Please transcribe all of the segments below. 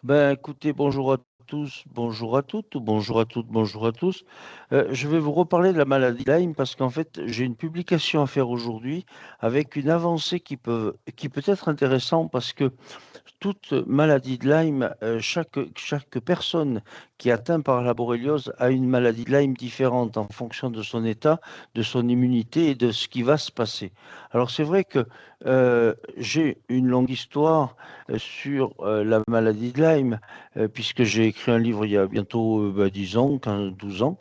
Ben, écoutez, bonjour à tous, bonjour à toutes, ou bonjour à toutes, bonjour à tous. Je vais vous reparler de la maladie Lyme parce qu'en fait, j'ai une publication à faire aujourd'hui avec une avancée qui peut être intéressante parce que toute maladie de Lyme, chaque personne qui est atteinte par la borréliose a une maladie de Lyme différente en fonction de son état, de son immunité et de ce qui va se passer. Alors c'est vrai que j'ai une longue histoire sur la maladie de Lyme, puisque j'ai écrit un livre il y a bientôt 10 ans, 15, 12 ans,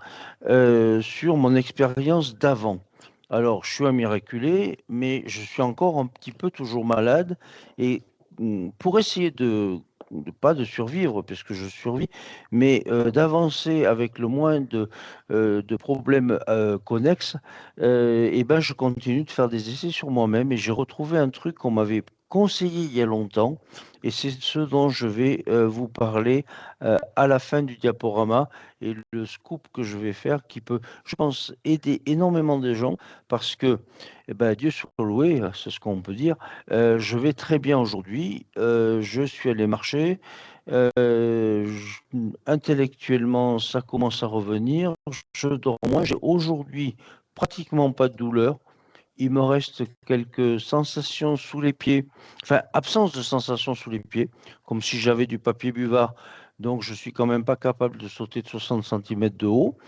sur mon expérience d'avant. Alors, je suis un miraculé, mais je suis encore un petit peu toujours malade. Et pour essayer pas de survivre, puisque je survis, mais d'avancer avec le moins de problèmes connexes, et ben, je continue de faire des essais sur moi-même et j'ai retrouvé un truc qu'on m'avait conseillé il y a longtemps, et c'est ce dont je vais vous parler à la fin du diaporama et le scoop que je vais faire qui peut, je pense, aider énormément de gens parce que, eh ben, Dieu soit loué, c'est ce qu'on peut dire. Je vais très bien aujourd'hui. Je suis allé marcher. Intellectuellement, ça commence à revenir. Je dors moins. J'ai aujourd'hui pratiquement pas de douleur. Il me reste quelques sensations sous les pieds, enfin, absence de sensations sous les pieds, comme si j'avais du papier buvard. Donc, je suis quand même pas capable de sauter de 60 centimètres de haut.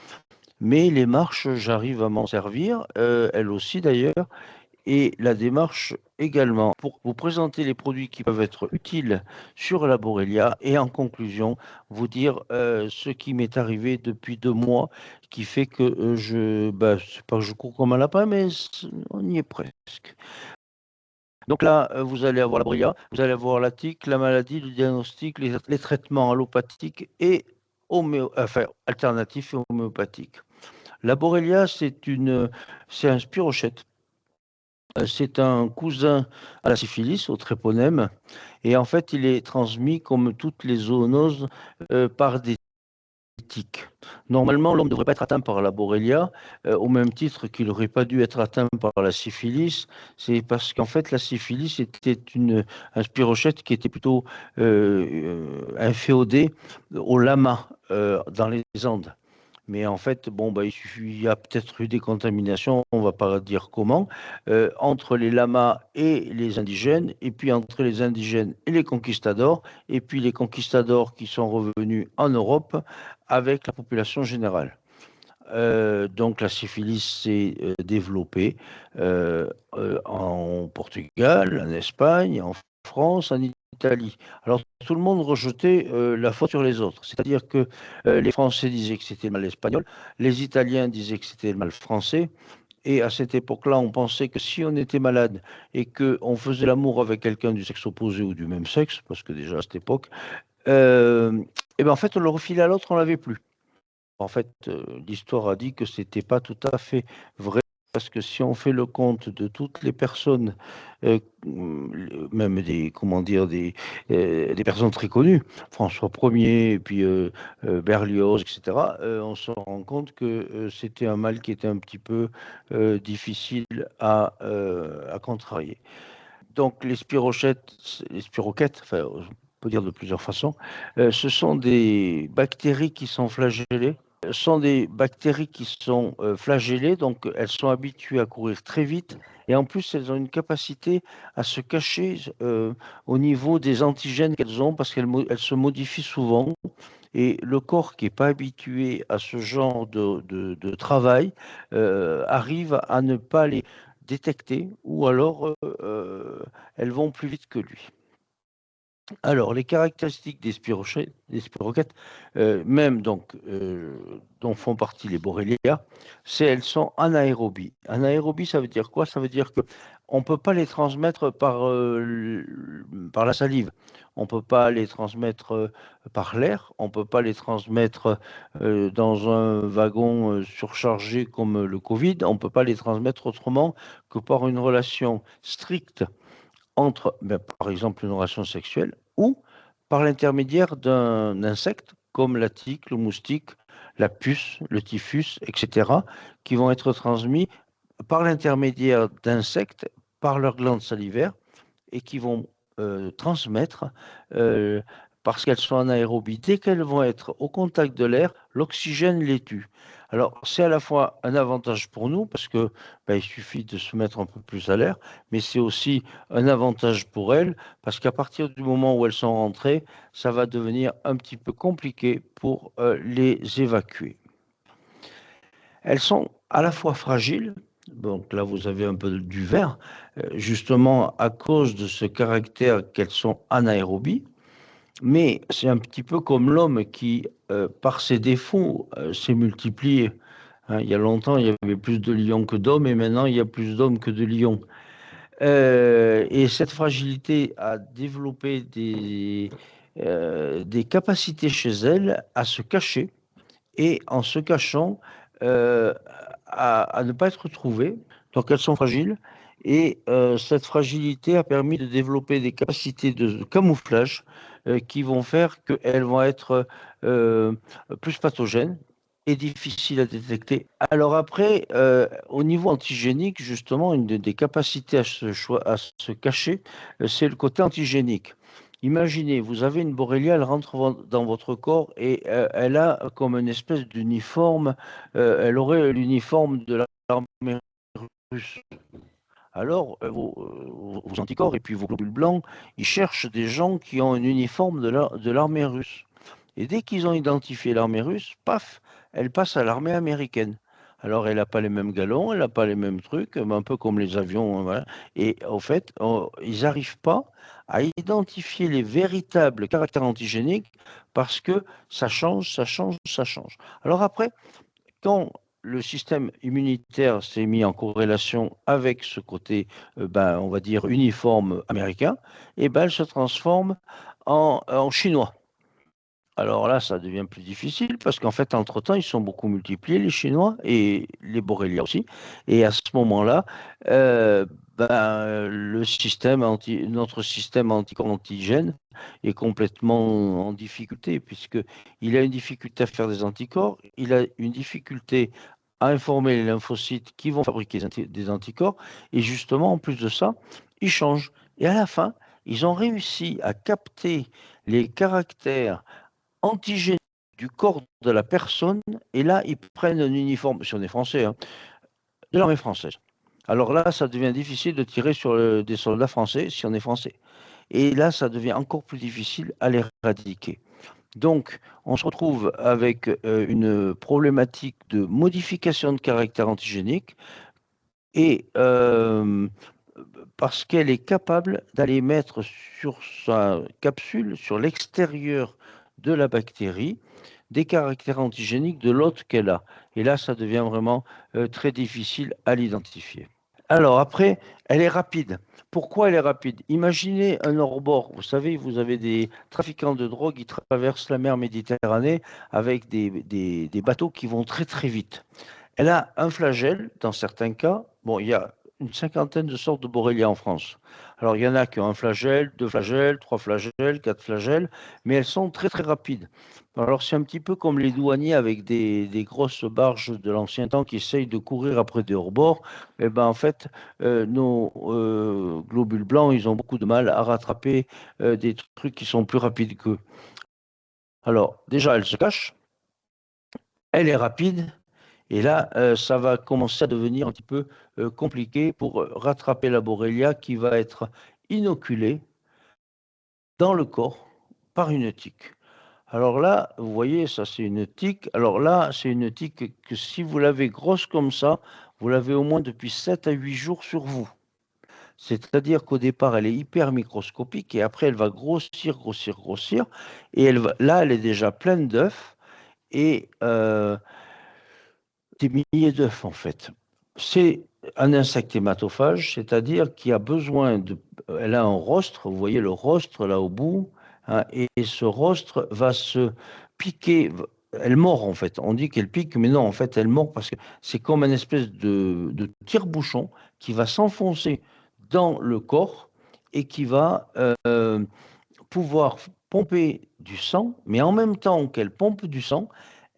Mais les marches, j'arrive à m'en servir, elles aussi d'ailleurs et la démarche également pour vous présenter les produits qui peuvent être utiles sur la Borrelia et en conclusion, vous dire ce qui m'est arrivé depuis 2 mois qui fait que c'est pas que je cours comme un lapin, mais on y est presque. Donc là, vous allez avoir la Borrelia, vous allez avoir la tique, la maladie, le diagnostic, les traitements allopathiques et alternatifs et homéopathiques. La Borrelia, c'est un spirochète. C'est un cousin à la syphilis, au tréponème, et en fait, il est transmis, comme toutes les zoonoses, par des tiques. Normalement, l'homme ne devrait pas être atteint par la Borrelia, au même titre qu'il n'aurait pas dû être atteint par la syphilis. C'est parce qu'en fait, la syphilis était un spirochète qui était plutôt inféodé au lama dans les Andes. Mais en fait, bon, bah, il y a peut-être eu des contaminations, on ne va pas dire comment, entre les lamas et les indigènes, et puis entre les indigènes et les conquistadors, et puis les conquistadors qui sont revenus en Europe avec la population générale. Donc la syphilis s'est développée en Portugal, en Espagne, en France, en Italie. Alors tout le monde rejetait la faute sur les autres. C'est-à-dire que les Français disaient que c'était le mal espagnol, les Italiens disaient que c'était le mal français. Et à cette époque-là, on pensait que si on était malade et qu'on faisait l'amour avec quelqu'un du sexe opposé ou du même sexe, parce que déjà à cette époque, et ben en fait, on le refilait à l'autre, on l'avait plus. En fait, l'histoire a dit que c'était pas tout à fait vrai parce que si on fait le compte de toutes les personnes, même des, comment dire, des personnes très connues, François Ier et puis Berlioz, etc., on se rend compte que c'était un mal qui était un petit peu difficile à contrarier. Donc les spiroquettes, enfin, on peut dire de plusieurs façons, ce sont des bactéries qui sont flagellées sont des bactéries qui sont flagellées, donc elles sont habituées à courir très vite et en plus elles ont une capacité à se cacher au niveau des antigènes qu'elles ont parce qu'elles se modifient souvent et le corps qui n'est pas habitué à ce genre de travail arrive à ne pas les détecter ou alors elles vont plus vite que lui. Alors, les caractéristiques des spiroquettes, même donc, dont font partie les Borrelia, c'est elles sont anaérobies. Anaérobie, ça veut dire quoi? Ça veut dire que on ne peut pas les transmettre par la salive, on ne peut pas les transmettre par l'air, on ne peut pas les transmettre dans un wagon surchargé comme le Covid, on ne peut pas les transmettre autrement que par une relation stricte entre, par exemple, une relation sexuelle ou par l'intermédiaire d'un insecte comme la tique, le moustique, la puce, le typhus, etc., qui vont être transmis par l'intermédiaire d'insectes, par leurs glandes salivaires, et qui vont transmettre euh, parce qu'elles sont anaérobies. Dès qu'elles vont être au contact de l'air, l'oxygène les tue. Alors, c'est à la fois un avantage pour nous, parce que il suffit de se mettre un peu plus à l'air, mais c'est aussi un avantage pour elles, parce qu'à partir du moment où elles sont rentrées, ça va devenir un petit peu compliqué pour les évacuer. Elles sont à la fois fragiles, donc là vous avez un peu du vert, justement à cause de ce caractère qu'elles sont anaérobies, mais c'est un petit peu comme l'homme qui, par ses défauts, s'est multiplié. Hein, il y a longtemps, il y avait plus de lions que d'hommes, et maintenant, il y a plus d'hommes que de lions. Et cette fragilité a développé des capacités chez elle à se cacher, et en se cachant, euh, à ne pas être trouvées. Donc, elles sont fragiles. Et cette fragilité a permis de développer des capacités de camouflage qui vont faire qu'elles vont être euh, plus pathogènes et difficiles à détecter. Alors après, au niveau antigénique, justement, une des capacités à se cacher, c'est le côté antigénique. Imaginez, vous avez une Borrelia, elle rentre dans votre corps et elle a comme une espèce d'uniforme, elle aurait l'uniforme de l'armée russe. Alors, vos anticorps et puis vos globules blancs, ils cherchent des gens qui ont un uniforme de l'armée russe. Et dès qu'ils ont identifié l'armée russe, paf, elle passe à l'armée américaine. Alors, elle n'a pas les mêmes galons, elle n'a pas les mêmes trucs, un peu comme les avions. Voilà. Et au fait, ils n'arrivent pas à identifier les véritables caractères antigéniques parce que ça change, ça change, ça change. Alors après, quand le système immunitaire s'est mis en corrélation avec ce côté, on va dire, uniforme américain, et ben, elle se transforme en chinois. Alors là, ça devient plus difficile parce qu'en fait, entre-temps, ils sont beaucoup multipliés, les Chinois et les Borrélias aussi. Et à ce moment-là, euh, notre système anticorps-antigène est complètement en difficulté puisqu'il a une difficulté à faire des anticorps, il a une difficulté à informer les lymphocytes qui vont fabriquer des anticorps. Et justement, en plus de ça, ils changent. Et à la fin, ils ont réussi à capter les caractères antigénique du corps de la personne, et là, ils prennent un uniforme, si on est français, hein, de l'armée française. Alors là, ça devient difficile de tirer sur des soldats français si on est français. Et là, ça devient encore plus difficile à l'éradiquer. Donc, on se retrouve avec une problématique de modification de caractère antigénique et parce qu'elle est capable d'aller mettre sur sa capsule, sur l'extérieur de la bactérie, des caractères antigéniques de l'hôte qu'elle a. Et là, ça devient vraiment très difficile à l'identifier. Alors après, elle est rapide. Pourquoi elle est rapide? Imaginez un hors-bord. Vous savez, vous avez des trafiquants de drogue qui traversent la mer Méditerranée avec des bateaux qui vont très très vite. Elle a un flagelle, dans certains cas. Bon, il y a une cinquantaine de sortes de Borrelia en France. Alors, il y en a qui ont un flagelle, deux flagelles, trois flagelles, quatre flagelles, mais elles sont très, très rapides. Alors, c'est un petit peu comme les douaniers avec des grosses barges de l'ancien temps qui essayent de courir après des hors-bords. Eh ben, en fait, nos globules blancs, ils ont beaucoup de mal à rattraper des trucs qui sont plus rapides qu'eux. Alors, déjà, elle se cache, elle est rapide, et là, ça va commencer à devenir un petit peu compliqué pour rattraper la Borrelia qui va être inoculée dans le corps par une tique. Alors là, vous voyez, ça c'est une tique. Alors là, c'est une tique que si vous l'avez grosse comme ça, vous l'avez au moins depuis 7 à 8 jours sur vous. C'est-à-dire qu'au départ, elle est hyper microscopique et après, elle va grossir, grossir, grossir. Et là, elle est déjà pleine d'œufs et des milliers d'œufs en fait. C'est un insecte hématophage, c'est-à-dire qui a besoin de... Elle a un rostre, vous voyez le rostre là au bout, hein, et ce rostre va se piquer, elle mord en fait. On dit qu'elle pique, mais non, en fait, elle mord parce que c'est comme une espèce de tire-bouchon qui va s'enfoncer dans le corps et qui va pouvoir pomper du sang, mais en même temps qu'elle pompe du sang,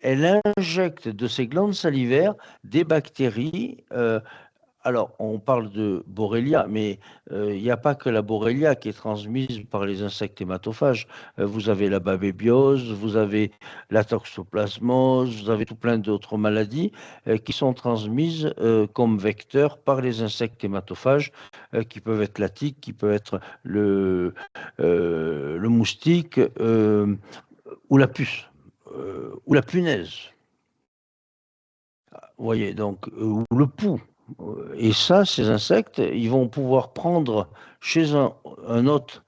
elle injecte de ses glandes salivaires des bactéries Alors, on parle de Borrelia, mais il n'y a pas que la Borrelia qui est transmise par les insectes hématophages. Vous avez la babébiose, vous avez la toxoplasmose, vous avez tout plein d'autres maladies qui sont transmises comme vecteurs par les insectes hématophages, qui peuvent être la tique, qui peut être le moustique ou la puce ou la punaise. Vous voyez, donc, ou le poux. Et ça, ces insectes, ils vont pouvoir prendre chez un hôte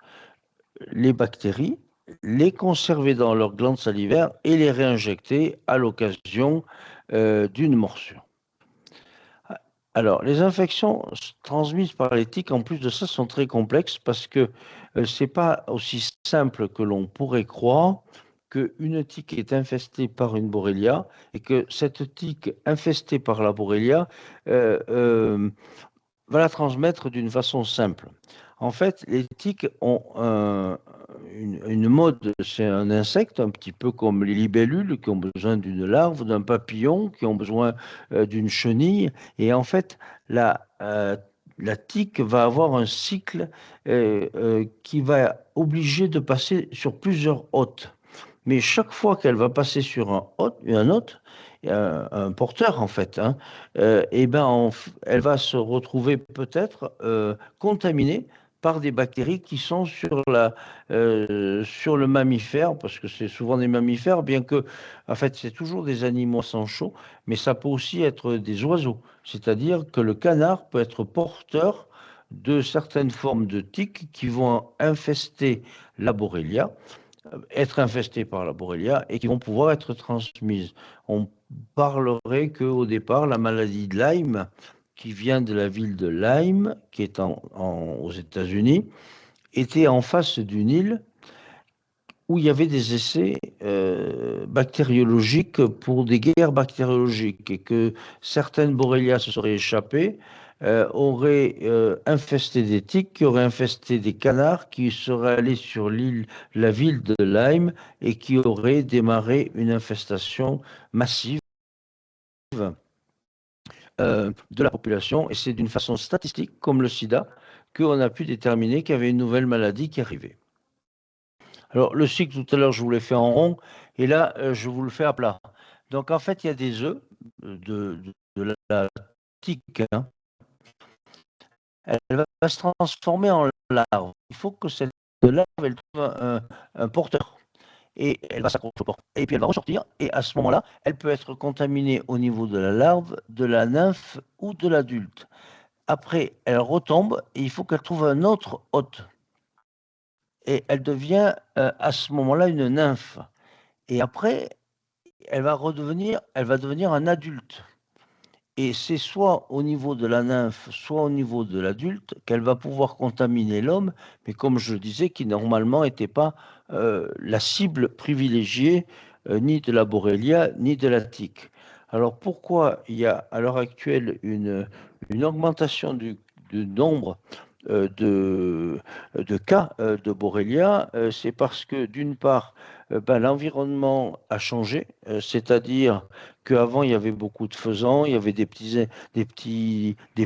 les bactéries, les conserver dans leur glande salivaire et les réinjecter à l'occasion d'une morsure. Alors, les infections transmises par les tiques, en plus de ça, sont très complexes parce que ce n'est pas aussi simple que l'on pourrait croire qu'une tique est infestée par une Borrelia et que cette tique infestée par la Borrelia va la transmettre d'une façon simple. En fait, les tiques ont une mode, c'est un insecte, un petit peu comme les libellules qui ont besoin d'une larve, d'un papillon, qui ont besoin d'une chenille. Et en fait, la tique va avoir un cycle qui va obliger de passer sur plusieurs hôtes. Mais chaque fois qu'elle va passer sur un hôte, un porteur en fait, hein, eh ben, elle va se retrouver peut-être contaminée par des bactéries qui sont sur le mammifère, parce que c'est souvent des mammifères, bien que, en fait, c'est toujours des animaux sans chaud, mais ça peut aussi être des oiseaux. C'est-à-dire que le canard peut être porteur de certaines formes de tiques qui vont infester la Borrelia, être infestées par la Borrelia et qui vont pouvoir être transmises. On parlerait qu'au départ, la maladie de Lyme, qui vient de la ville de Lyme, qui est aux États-Unis, était en face d'une île où il y avait des essais bactériologiques pour des guerres bactériologiques et que certaines Borrelia se seraient échappées, auraient infesté des tiques, qui auraient infesté des canards, qui seraient allés sur l'île, la ville de Lyme et qui auraient démarré une infestation massive de la population. Et c'est d'une façon statistique, comme le sida, qu'on a pu déterminer qu'il y avait une nouvelle maladie qui arrivait. Alors, le cycle, tout à l'heure, je vous l'ai fait en rond, et là, je vous le fais à plat. Donc, en fait, il y a des œufs de la tique, hein. Elle va se transformer en larve. Il faut que cette larve, elle trouve un porteur. Et elle va s'accrocher au porteur. Et puis, elle va ressortir, et à ce moment-là, elle peut être contaminée au niveau de la larve, de la nymphe ou de l'adulte. Après, elle retombe, et il faut qu'elle trouve un autre hôte. Et elle devient, à ce moment-là, une nymphe. Et après, elle va devenir un adulte. Et c'est soit au niveau de la nymphe, soit au niveau de l'adulte qu'elle va pouvoir contaminer l'homme, mais comme je le disais, qui normalement n'était pas la cible privilégiée ni de la Borrelia, ni de la tique. Alors pourquoi il y a à l'heure actuelle une augmentation du nombre de cas de Borrelia? C'est parce que d'une part, l'environnement a changé, c'est-à-dire qu'avant il y avait beaucoup de faisans, il y avait des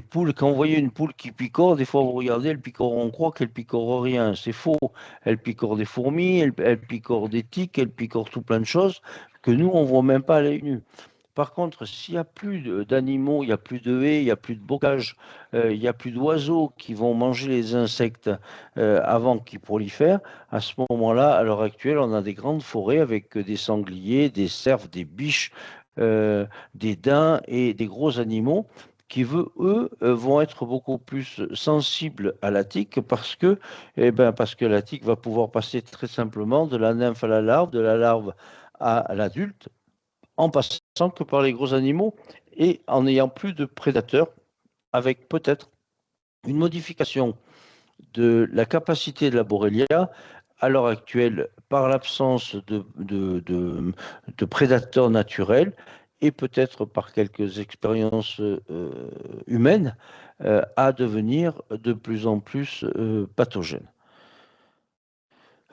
poules. Quand vous voyez une poule qui picore, des fois vous regardez, elle picore, on croit qu'elle picore rien, c'est faux. Elle picore des fourmis, elle picore des tiques, elle picore tout plein de choses que nous on voit même pas à l'œil nu. Par contre, s'il n'y a plus d'animaux, il n'y a plus de haies, il n'y a plus de bocage, il n'y a plus d'oiseaux qui vont manger les insectes avant qu'ils prolifèrent, à ce moment-là, à l'heure actuelle, on a des grandes forêts avec des sangliers, des cerfs, des biches, des daims et des gros animaux qui, eux, vont être beaucoup plus sensibles à la tique parce que la tique va pouvoir passer très simplement de la nymphe à la larve, de la larve à l'adulte en passant que par les gros animaux et en n'ayant plus de prédateurs, avec peut-être une modification de la capacité de la Borrelia à l'heure actuelle par l'absence de prédateurs naturels et peut-être par quelques expériences humaines à devenir de plus en plus pathogène.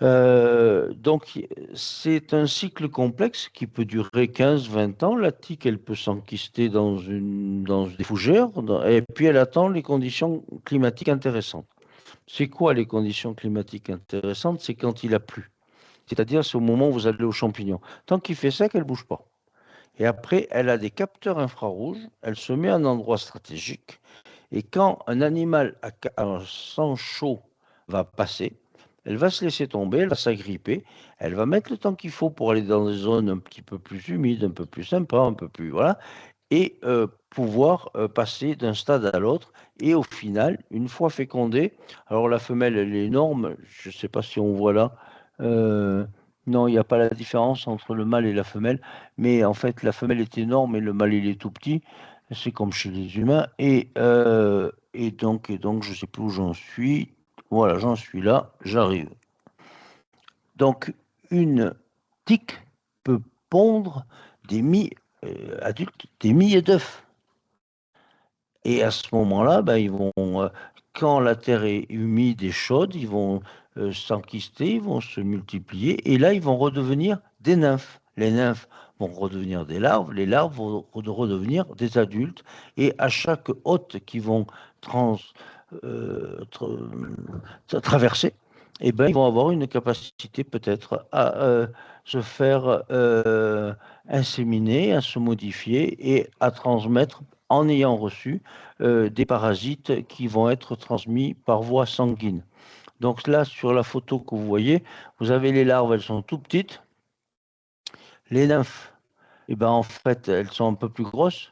Donc, c'est un cycle complexe qui peut durer 15-20 ans. La tique, elle peut s'enquister dans des fougères, et puis elle attend les conditions climatiques intéressantes. C'est quoi les conditions climatiques intéressantes? C'est quand il a plu. C'est-à-dire, c'est au moment où vous allez aux champignons. Tant qu'il fait sec, elle ne bouge pas. Et après, elle a des capteurs infrarouges, elle se met à un endroit stratégique. Et quand un animal à un sang chaud va passer, elle va se laisser tomber, elle va s'agripper, elle va mettre le temps qu'il faut pour aller dans des zones un petit peu plus humides, un peu plus sympas, un peu plus, voilà, et pouvoir passer d'un stade à l'autre. Et au final, une fois fécondée, alors la femelle, elle est énorme, je ne sais pas si on voit là, euh, non, il n'y a pas la différence entre le mâle et la femelle, mais en fait, la femelle est énorme et le mâle, il est tout petit. C'est comme chez les humains. Et donc, je ne sais plus où j'en suis. Voilà, j'en suis là, j'arrive. Donc, une tique peut pondre des adultes, des milliers d'œufs. Et à ce moment-là, ben, quand la terre est humide et chaude, ils vont s'enquister, ils vont se multiplier, et là, ils vont redevenir des nymphes. Les nymphes vont redevenir des larves, les larves vont redevenir des adultes, et à chaque hôte qu'ils vont euh, traverser, eh ben, ils vont avoir une capacité peut-être à se faire inséminer, à se modifier et à transmettre en ayant reçu des parasites qui vont être transmis par voie sanguine. Donc là, sur la photo que vous voyez, vous avez les larves, elles sont tout petites. Les nymphes, eh ben, en fait, elles sont un peu plus grosses.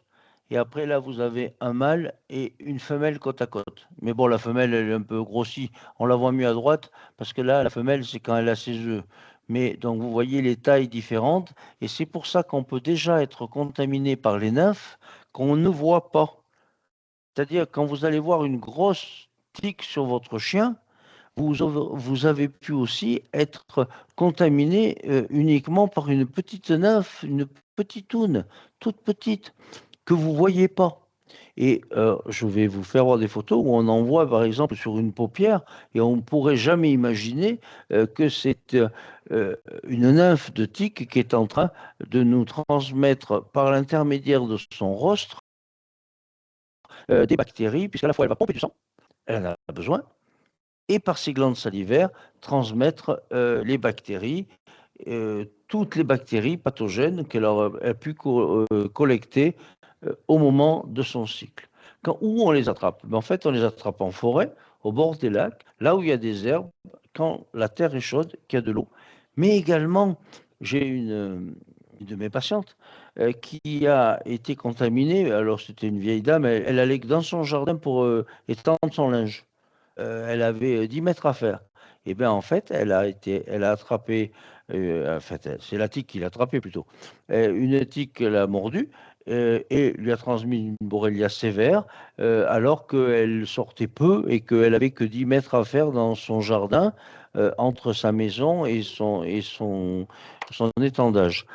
Et après, là, vous avez un mâle et une femelle côte à côte. Mais bon, la femelle, elle est un peu grossie. On la voit mieux à droite parce que là, la femelle, c'est quand elle a ses œufs. Mais donc, vous voyez les tailles différentes. Et c'est pour ça qu'on peut déjà être contaminé par les nymphes qu'on ne voit pas. C'est-à-dire, quand vous allez voir une grosse tique sur votre chien, vous avez pu aussi être contaminé uniquement par une petite nymphe, une petite toune, toute petite, que vous ne voyez pas. Et je vais vous faire voir des photos où on en voit par exemple sur une paupière et on ne pourrait jamais imaginer que c'est une nymphe de tique qui est en train de nous transmettre par l'intermédiaire de son rostre des bactéries, puisqu'à la fois elle va pomper du sang, elle en a besoin, et par ses glandes salivaires, transmettre les bactéries, toutes les bactéries pathogènes qu'elle a pu collecter au moment de son cycle. Où on les attrape? En fait, on les attrape en forêt, au bord des lacs, là où il y a des herbes, quand la terre est chaude, qu'il y a de l'eau. Mais également, j'ai une de mes patientes qui a été contaminée. Alors, c'était une vieille dame, elle allait dans son jardin pour étendre son linge. Elle avait 10 mètres à faire. Et bien, en fait, elle a attrapé, en fait, c'est la tique qui l'a attrapé plutôt. Une tique qu'elle a mordu et lui a transmis une borrelia sévère, alors qu'elle sortait peu et qu'elle avait que 10 mètres à faire dans son jardin, entre sa maison et son étendage.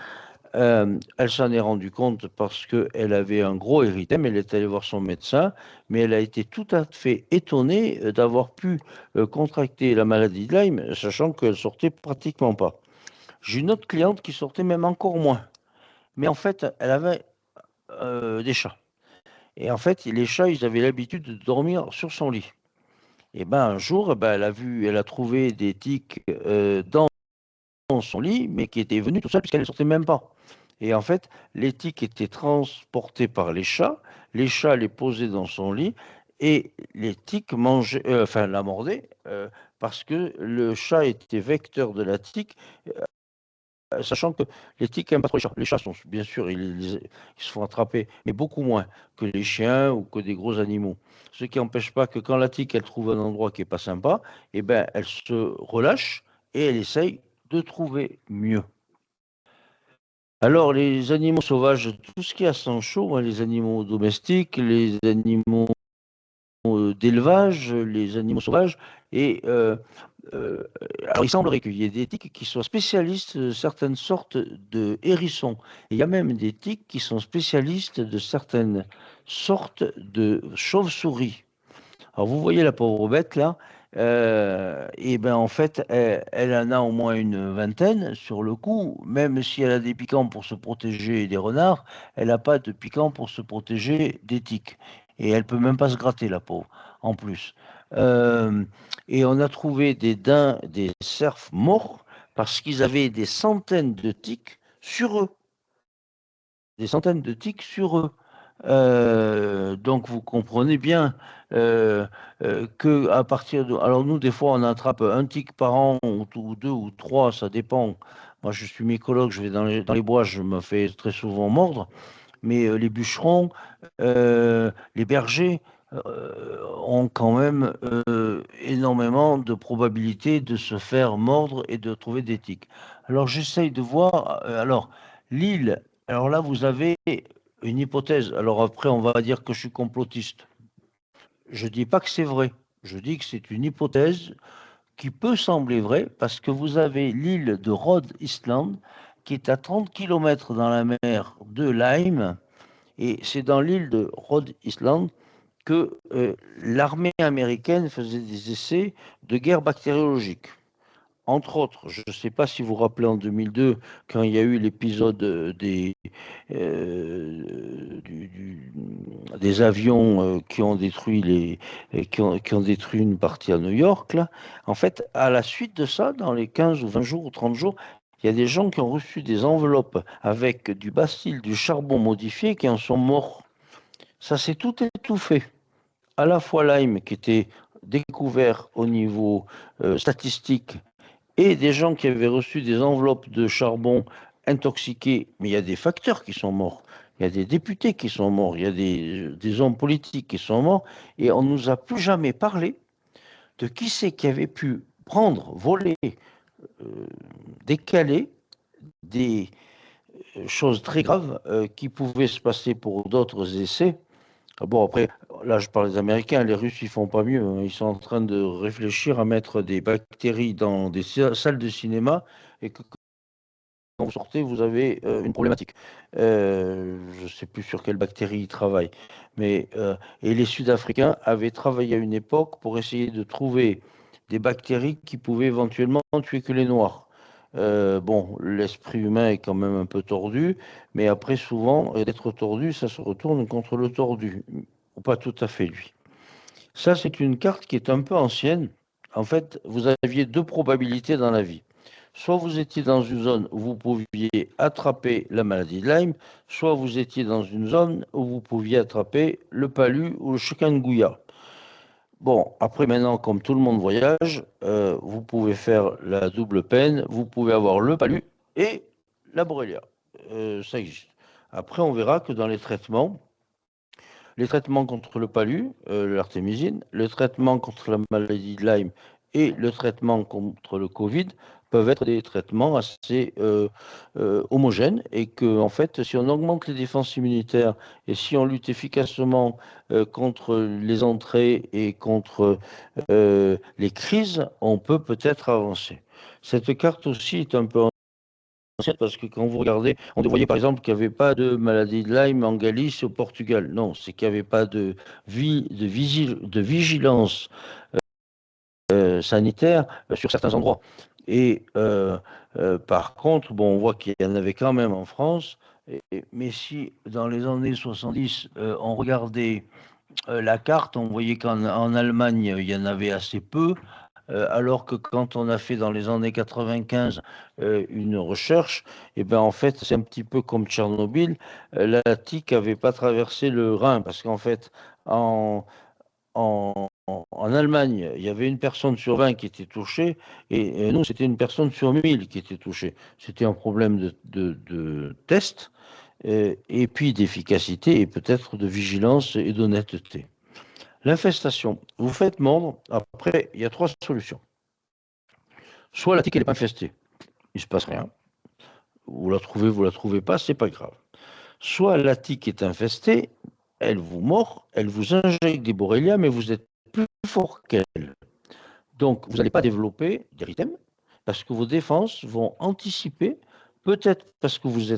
Elle s'en est rendue compte parce qu'elle avait un gros érythème, elle est allée voir son médecin, mais elle a été tout à fait étonnée d'avoir pu contracter la maladie de Lyme, sachant qu'elle sortait pratiquement pas. J'ai une autre cliente qui sortait même encore moins, mais en fait, elle avait des chats. Et en fait, les chats, ils avaient l'habitude de dormir sur son lit. Et ben un jour, ben, elle a trouvé des tiques dans son lit, mais qui était venue tout seule puisqu'elle ne sortait même pas. Et en fait, les tiques étaient transportées par les chats les posaient dans son lit, et les tiques enfin, la mordaient, parce que le chat était vecteur de la tique, sachant que les tiques n'aiment pas trop les chats. Les chats sont, bien sûr, ils se font attraper, mais beaucoup moins que les chiens ou que des gros animaux. Ce qui n'empêche pas que quand la tique, elle trouve un endroit qui n'est pas sympa, eh ben, elle se relâche et elle essaye de trouver mieux. Alors, les animaux sauvages, tout ce qui est à sang chaud, hein, les animaux domestiques, les animaux d'élevage, les animaux sauvages, et alors il semblerait qu'il y ait des tiques qui soient spécialistes de certaines sortes de hérissons. Et il y a même des tiques qui sont spécialistes de certaines sortes de chauves-souris. Alors vous voyez la pauvre bête là, et ben en fait, elle en a au moins une vingtaine sur le coup. Même si elle a des piquants pour se protéger des renards, elle n'a pas de piquants pour se protéger des tiques. Et elle peut même pas se gratter, la pauvre, en plus. Euh, et on a trouvé des daims, des cerfs morts parce qu'ils avaient des centaines de tiques sur eux. Des centaines de tiques sur eux. Donc vous comprenez bien que à partir de... Alors nous, des fois, on attrape un tic par an, ou deux ou trois, ça dépend. Moi, je suis mycologue, je vais dans les bois, je me fais très souvent mordre, mais les bûcherons, les bergers ont quand même énormément de probabilités de se faire mordre et de trouver des tiques. Alors j'essaye de voir. Alors l'île, alors là vous avez une hypothèse. Alors après on va dire que je suis complotiste. Je dis pas que c'est vrai. Je dis que c'est une hypothèse qui peut sembler vraie parce que vous avez l'île de Rhode Island qui est à 30 kilomètres dans la mer de Lyme. Et c'est dans l'île de Rhode Island que l'armée américaine faisait des essais de guerre bactériologique. Entre autres, je ne sais pas si vous vous rappelez en 2002, quand il y a eu l'épisode des avions qui ont détruit qui ont détruit une partie à New York, là. En fait, à la suite de ça, dans les 15 ou 20 jours ou 30 jours, il y a des gens qui ont reçu des enveloppes avec du bastille, du charbon modifié, qui en sont morts. Ça s'est tout étouffé. À la fois Lyme, qui était découvert au niveau statistique, et des gens qui avaient reçu des enveloppes de charbon intoxiqués, mais il y a des facteurs qui sont morts. Il y a des députés qui sont morts, il y a des hommes politiques qui sont morts, et on ne nous a plus jamais parlé de qui c'est qui avait pu prendre, voler, euh, décaler des choses très graves qui pouvaient se passer pour d'autres essais. Ah bon, après, là, je parle des Américains, les Russes, ils font pas mieux, hein. Ils sont en train de réfléchir à mettre des bactéries dans des salles de cinéma et que quand vous sortez, vous avez une problématique. Je ne sais plus sur quelle bactérie ils travaillent. Et les Sud-Africains avaient travaillé à une époque pour essayer de trouver des bactéries qui pouvaient éventuellement tuer que les Noirs. Bon, l'esprit humain est quand même un peu tordu, mais après, souvent, d'être tordu, ça se retourne contre le tordu. Ou pas tout à fait lui. Ça, c'est une carte qui est un peu ancienne. En fait, vous aviez deux probabilités dans la vie. Soit vous étiez dans une zone où vous pouviez attraper la maladie de Lyme, soit vous étiez dans une zone où vous pouviez attraper le palu ou le chikungunya. Bon, après maintenant, comme tout le monde voyage, vous pouvez faire la double peine, vous pouvez avoir le palu et la borrelia. Ça existe. Après, on verra que dans les traitements contre le palu, l'artémisine, le traitement contre la maladie de Lyme et le traitement contre le Covid peuvent être des traitements assez homogènes et que, en fait, si on augmente les défenses immunitaires et si on lutte efficacement contre les entrées et contre les crises, on peut peut-être avancer. Cette carte aussi est un peu parce que quand vous regardez, on voyait par exemple qu'il n'y avait pas de maladie de Lyme en Galice et au Portugal. Non, c'est qu'il n'y avait pas de vigilance sanitaire sur certains endroits. Et par contre, bon, on voit qu'il y en avait quand même en France. Mais si dans les années 70, on regardait la carte, on voyait qu'en Allemagne, il y en avait assez peu. Alors que quand on a fait dans les années 95 une recherche, et ben en fait c'est un petit peu comme Tchernobyl, la tique n'avait pas traversé le Rhin parce qu'en fait en, en Allemagne il y avait une personne sur 20 qui était touchée et nous c'était une personne sur 1000 qui était touchée. C'était un problème de test et puis d'efficacité et peut-être de vigilance et d'honnêteté. L'infestation. Vous faites mordre. Après, il y a trois solutions. Soit la tique n'est pas infestée, il ne se passe rien. Vous la trouvez pas, c'est pas grave. Soit la tique est infestée, elle vous mord, elle vous injecte des borrélias, mais vous êtes plus fort qu'elle. Donc, vous n'allez pas développer d'érythème parce que vos défenses vont anticiper, peut-être parce que vous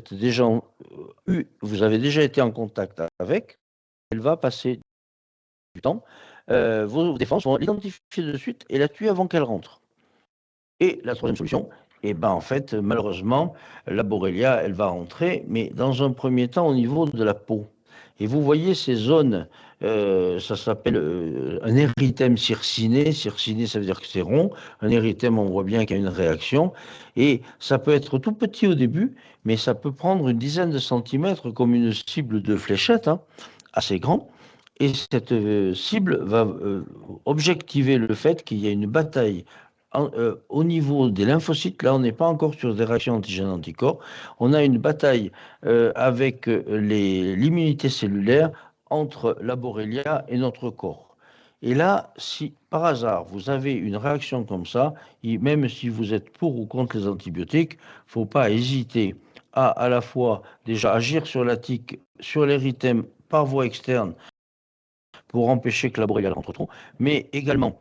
avez déjà été en contact avec, elle va passer du temps. vos défenses vont l'identifier de suite et la tuer avant qu'elle rentre. Et la troisième solution, eh ben, en fait, malheureusement, la Borrelia, elle va rentrer, mais dans un premier temps au niveau de la peau. Et vous voyez ces zones, ça s'appelle un érythème circiné. Circiné, ça veut dire que c'est rond. Un érythème, on voit bien qu'il y a une réaction. Et ça peut être tout petit au début, mais ça peut prendre une dizaine de centimètres comme une cible de fléchette, hein, assez grand. Et cette cible va objectiver le fait qu'il y a une bataille au niveau des lymphocytes. Là, on n'est pas encore sur des réactions antigènes-anticorps. On a une bataille avec l'immunité cellulaire entre la Borrelia et notre corps. Et là, si par hasard vous avez une réaction comme ça, même si vous êtes pour ou contre les antibiotiques, il ne faut pas hésiter à la fois déjà agir sur la tique, sur l'érythème par voie externe pour empêcher que la Borrelia rentre trop, mais également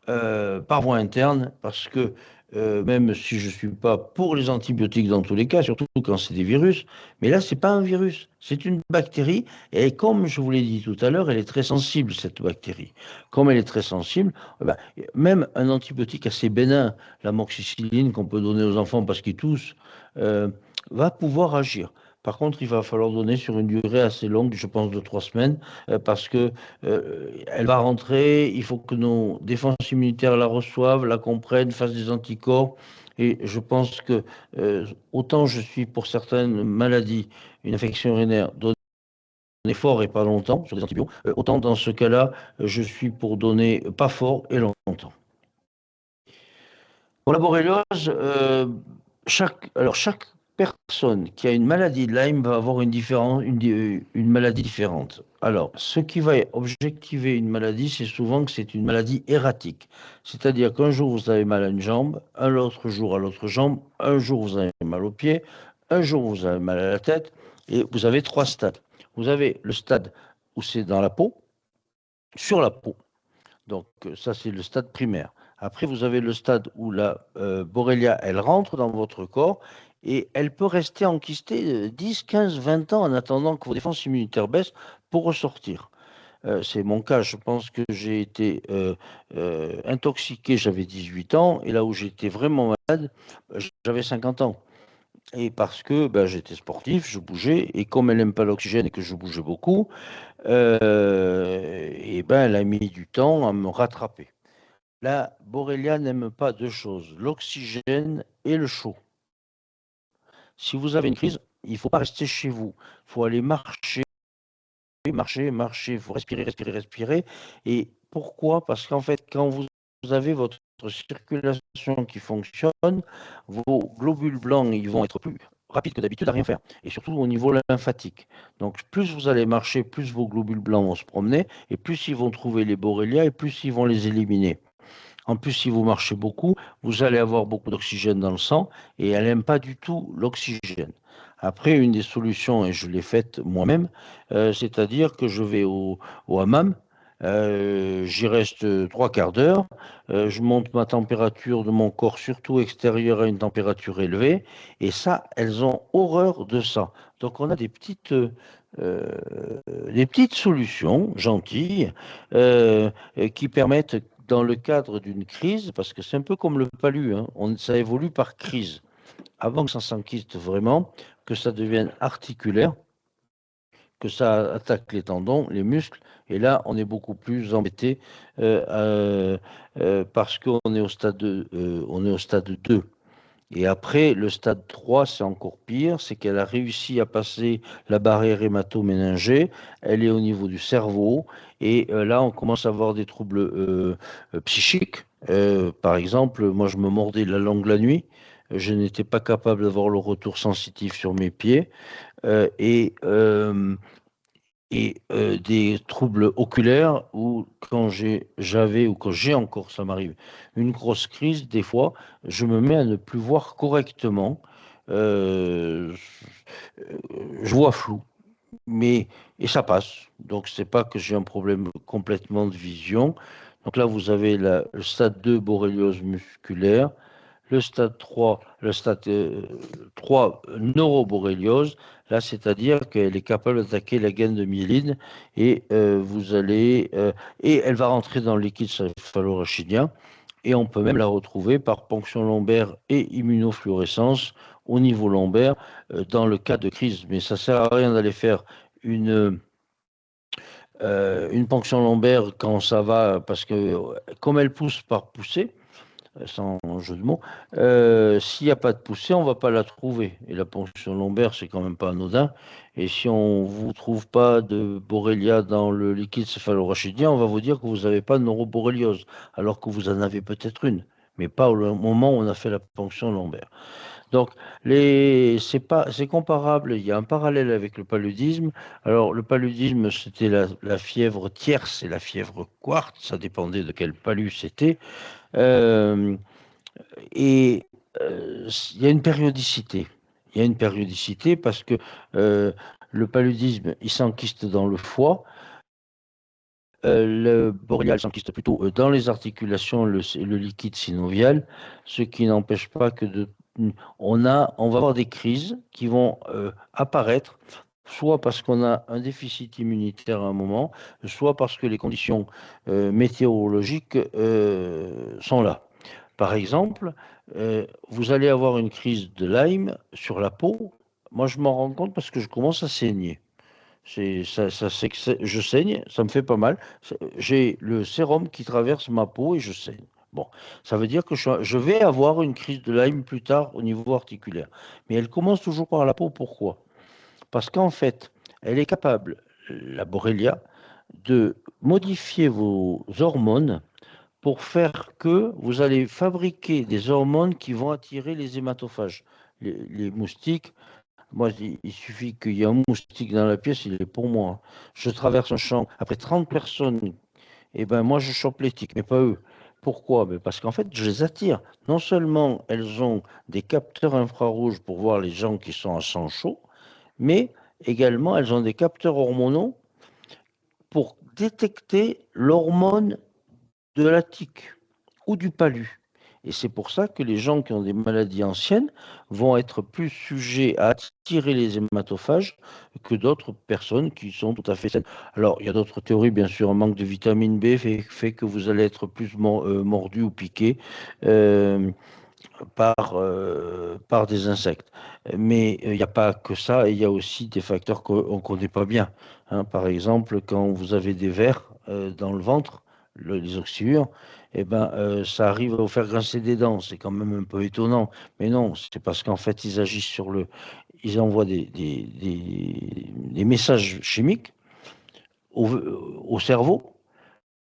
par voie interne, parce que même si je ne suis pas pour les antibiotiques dans tous les cas, surtout quand c'est des virus, mais là, ce n'est pas un virus, c'est une bactérie, et comme je vous l'ai dit tout à l'heure, elle est très sensible, cette bactérie. Comme elle est très sensible, ben, même un antibiotique assez bénin, l'amoxicilline qu'on peut donner aux enfants parce qu'ils toussent, va pouvoir agir. Par contre, il va falloir donner sur une durée assez longue, je pense de 3 semaines, parce que elle va rentrer, il faut que nos défenses immunitaires la reçoivent, la comprennent, fassent des anticorps. Et je pense que autant je suis pour certaines maladies, une infection urinaire, donner fort et pas longtemps sur des antibiotiques, autant dans ce cas-là, je suis pour donner pas fort et longtemps. Pour la borréliose, chaque personne qui a une maladie de Lyme va avoir une maladie différente. Alors, ce qui va objectiver une maladie, c'est souvent que c'est une maladie erratique. C'est-à-dire qu'un jour, vous avez mal à une jambe, un autre jour à l'autre jambe, un jour, vous avez mal au pied, un jour, vous avez mal à la tête, et vous avez 3 stades. Vous avez le stade où c'est dans la peau, sur la peau. Donc, ça, c'est le stade primaire. Après, vous avez le stade où la Borrelia, elle rentre dans votre corps et elle peut rester enquistée 10, 15, 20 ans en attendant que vos défenses immunitaires baissent pour ressortir. C'est mon cas. Je pense que j'ai été intoxiqué, j'avais 18 ans, et là où j'étais vraiment malade, j'avais 50 ans. Et parce que ben, j'étais sportif, je bougeais, et comme elle n'aime pas l'oxygène et que je bougeais beaucoup, et ben, elle a mis du temps à me rattraper. La Borrelia n'aime pas deux choses, l'oxygène et le chaud. Si vous avez une crise, il ne faut pas rester chez vous. Il faut aller marcher, il faut respirer. Et pourquoi? Parce qu'en fait, quand vous avez votre circulation qui fonctionne, vos globules blancs, ils vont être plus rapides que d'habitude à rien faire. Et surtout au niveau lymphatique. Donc, plus vous allez marcher, plus vos globules blancs vont se promener, et plus ils vont trouver les Borrelia, et plus ils vont les éliminer. En plus, si vous marchez beaucoup, vous allez avoir beaucoup d'oxygène dans le sang et elle n'aime pas du tout l'oxygène. Après, une des solutions, et je l'ai faite moi-même, c'est-à-dire que je vais au hammam, j'y reste 3 quarts d'heure, je monte ma température de mon corps, surtout extérieure, à une température élevée, et ça, elles ont horreur de ça. Donc, on a des petites solutions gentilles qui permettent dans le cadre d'une crise, parce que c'est un peu comme le palu, hein, ça évolue par crise. Avant que ça s'enquiste vraiment, que ça devienne articulaire, que ça attaque les tendons, les muscles, et là, on est beaucoup plus embêté parce qu'on est on est au stade 2. Et après, le stade 3, c'est encore pire, c'est qu'elle a réussi à passer la barrière hémato-méningée, elle est au niveau du cerveau, et là, on commence à avoir des troubles psychiques. Par exemple, moi, je me mordais la langue la nuit, je n'étais pas capable d'avoir le retour sensitif sur mes pieds, euh, et, euh, des troubles oculaires où j'avais ou quand j'ai encore, ça m'arrive, une grosse crise, des fois, je me mets à ne plus voir correctement. Euh, je vois flou, mais et ça passe. Donc c'est pas que j'ai un problème complètement de vision. Donc là, vous avez le stade 2 borréliose musculaire, le stade 3 neuroborréliose, Là, c'est-à-dire qu'elle est capable d'attaquer la gaine de myéline et et elle va rentrer dans le liquide céphalorachidien et on peut même la retrouver par ponction lombaire et immunofluorescence au niveau lombaire dans le cas de crise. Mais ça sert à rien d'aller faire une une ponction lombaire quand ça va, parce que comme elle pousse par poussée, sans jeu de mots, s'il n'y a pas de poussée, on ne va pas la trouver. Et la ponction lombaire, c'est quand même pas anodin. Et si on ne vous trouve pas de borrelia dans le liquide céphalorachidien, on va vous dire que vous n'avez pas de neuroborréliose, alors que vous en avez peut-être une, mais pas au moment où on a fait la ponction lombaire. Donc, c'est comparable. Il y a un parallèle avec le paludisme. Alors, le paludisme, c'était la fièvre tierce et la fièvre quartz. Ça dépendait de quel palud c'était. Euh, et il y a une périodicité. Il y a une périodicité parce que euh, le paludisme, il s'enquiste dans le foie. Le boréal s'enquiste plutôt dans les articulations, le liquide synovial, ce qui n'empêche pas que on va avoir des crises qui vont apparaître, soit parce qu'on a un déficit immunitaire à un moment, soit parce que les conditions météorologiques sont là. Par exemple, vous allez avoir une crise de Lyme sur la peau. Moi, je m'en rends compte parce que je commence à saigner. Je saigne, ça me fait pas mal. J'ai le sérum qui traverse ma peau et je saigne. Bon, ça veut dire que je vais avoir une crise de Lyme plus tard au niveau articulaire. Mais elle commence toujours par la peau. Pourquoi? Parce qu'en fait, elle est capable, la Borrelia, de modifier vos hormones pour faire que vous allez fabriquer des hormones qui vont attirer les hématophages, les moustiques. Moi, je dis, il suffit qu'il y ait un moustique dans la pièce, il est pour moi. Je traverse un champ, après 30 personnes, et ben moi, je chope les tiques, mais pas eux. Pourquoi? Ben parce qu'en fait, je les attire. Non seulement elles ont des capteurs infrarouges pour voir les gens qui sont à sang chaud, mais également elles ont des capteurs hormonaux pour détecter l'hormone de la tique ou du palu. Et c'est pour ça que les gens qui ont des maladies anciennes vont être plus sujets à attirer les hématophages que d'autres personnes qui sont tout à fait saines. Alors, il y a d'autres théories, bien sûr, un manque de vitamine B fait que vous allez être plus mordu ou piqué euh, par des insectes. Mais il n'y a pas que ça, il y a aussi des facteurs qu'on ne connaît pas bien. Hein. Par exemple, quand vous avez des vers dans le ventre, les oxyures, eh ben, ça arrive à vous faire grincer des dents. C'est quand même un peu étonnant. Mais non, c'est parce qu'en fait, ils agissent sur le... Ils envoient des messages chimiques au cerveau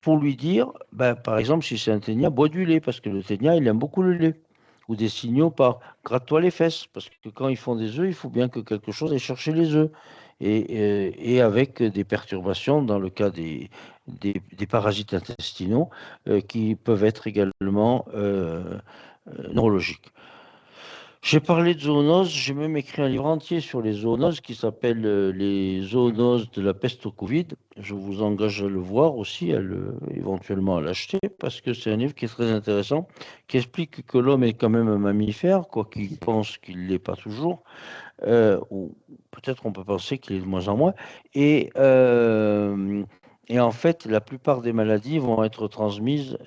pour lui dire, ben, par exemple, si c'est un ténia, bois du lait, parce que le ténia, il aime beaucoup le lait. Ou des signaux par gratte-toi les fesses, parce que quand ils font des œufs, il faut bien que quelque chose aille chercher les œufs. Et avec des perturbations dans le cas des parasites intestinaux qui peuvent être également neurologiques. J'ai parlé de zoonoses, j'ai même écrit un livre entier sur les zoonoses qui s'appelle Les zoonoses de la peste au Covid. Je vous engage à le voir aussi, éventuellement à l'acheter, parce que c'est un livre qui est très intéressant, qui explique que l'homme est quand même un mammifère, quoi qu'il pense qu'il ne l'est pas toujours, ou peut-être on peut penser qu'il est de moins en moins. Et, euh, et en fait, la plupart des maladies vont être transmises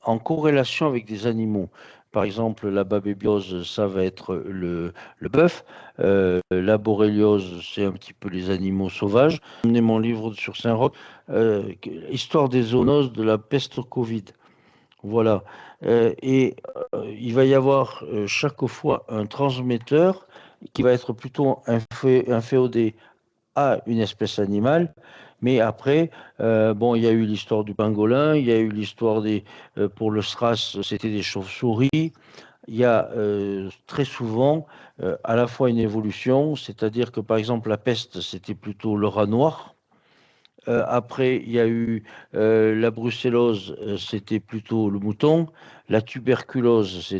en corrélation avec des animaux. Par exemple, la babébiose, ça va être le bœuf. La borréliose, c'est un petit peu les animaux sauvages. J'ai amené mon livre sur Saint-Roch, Histoire des zoonoses de la peste au Covid. Voilà. Il va y avoir chaque fois un transmetteur qui va être plutôt inféodé à une espèce animale. Mais après, bon, il y a eu l'histoire du pangolin, il y a eu l'histoire pour le SRAS, c'était des chauves-souris. Il y a très souvent à la fois une évolution, c'est-à-dire que par exemple la peste, c'était plutôt le rat noir. Après, il y a eu la brucellose, c'était plutôt le mouton. La tuberculose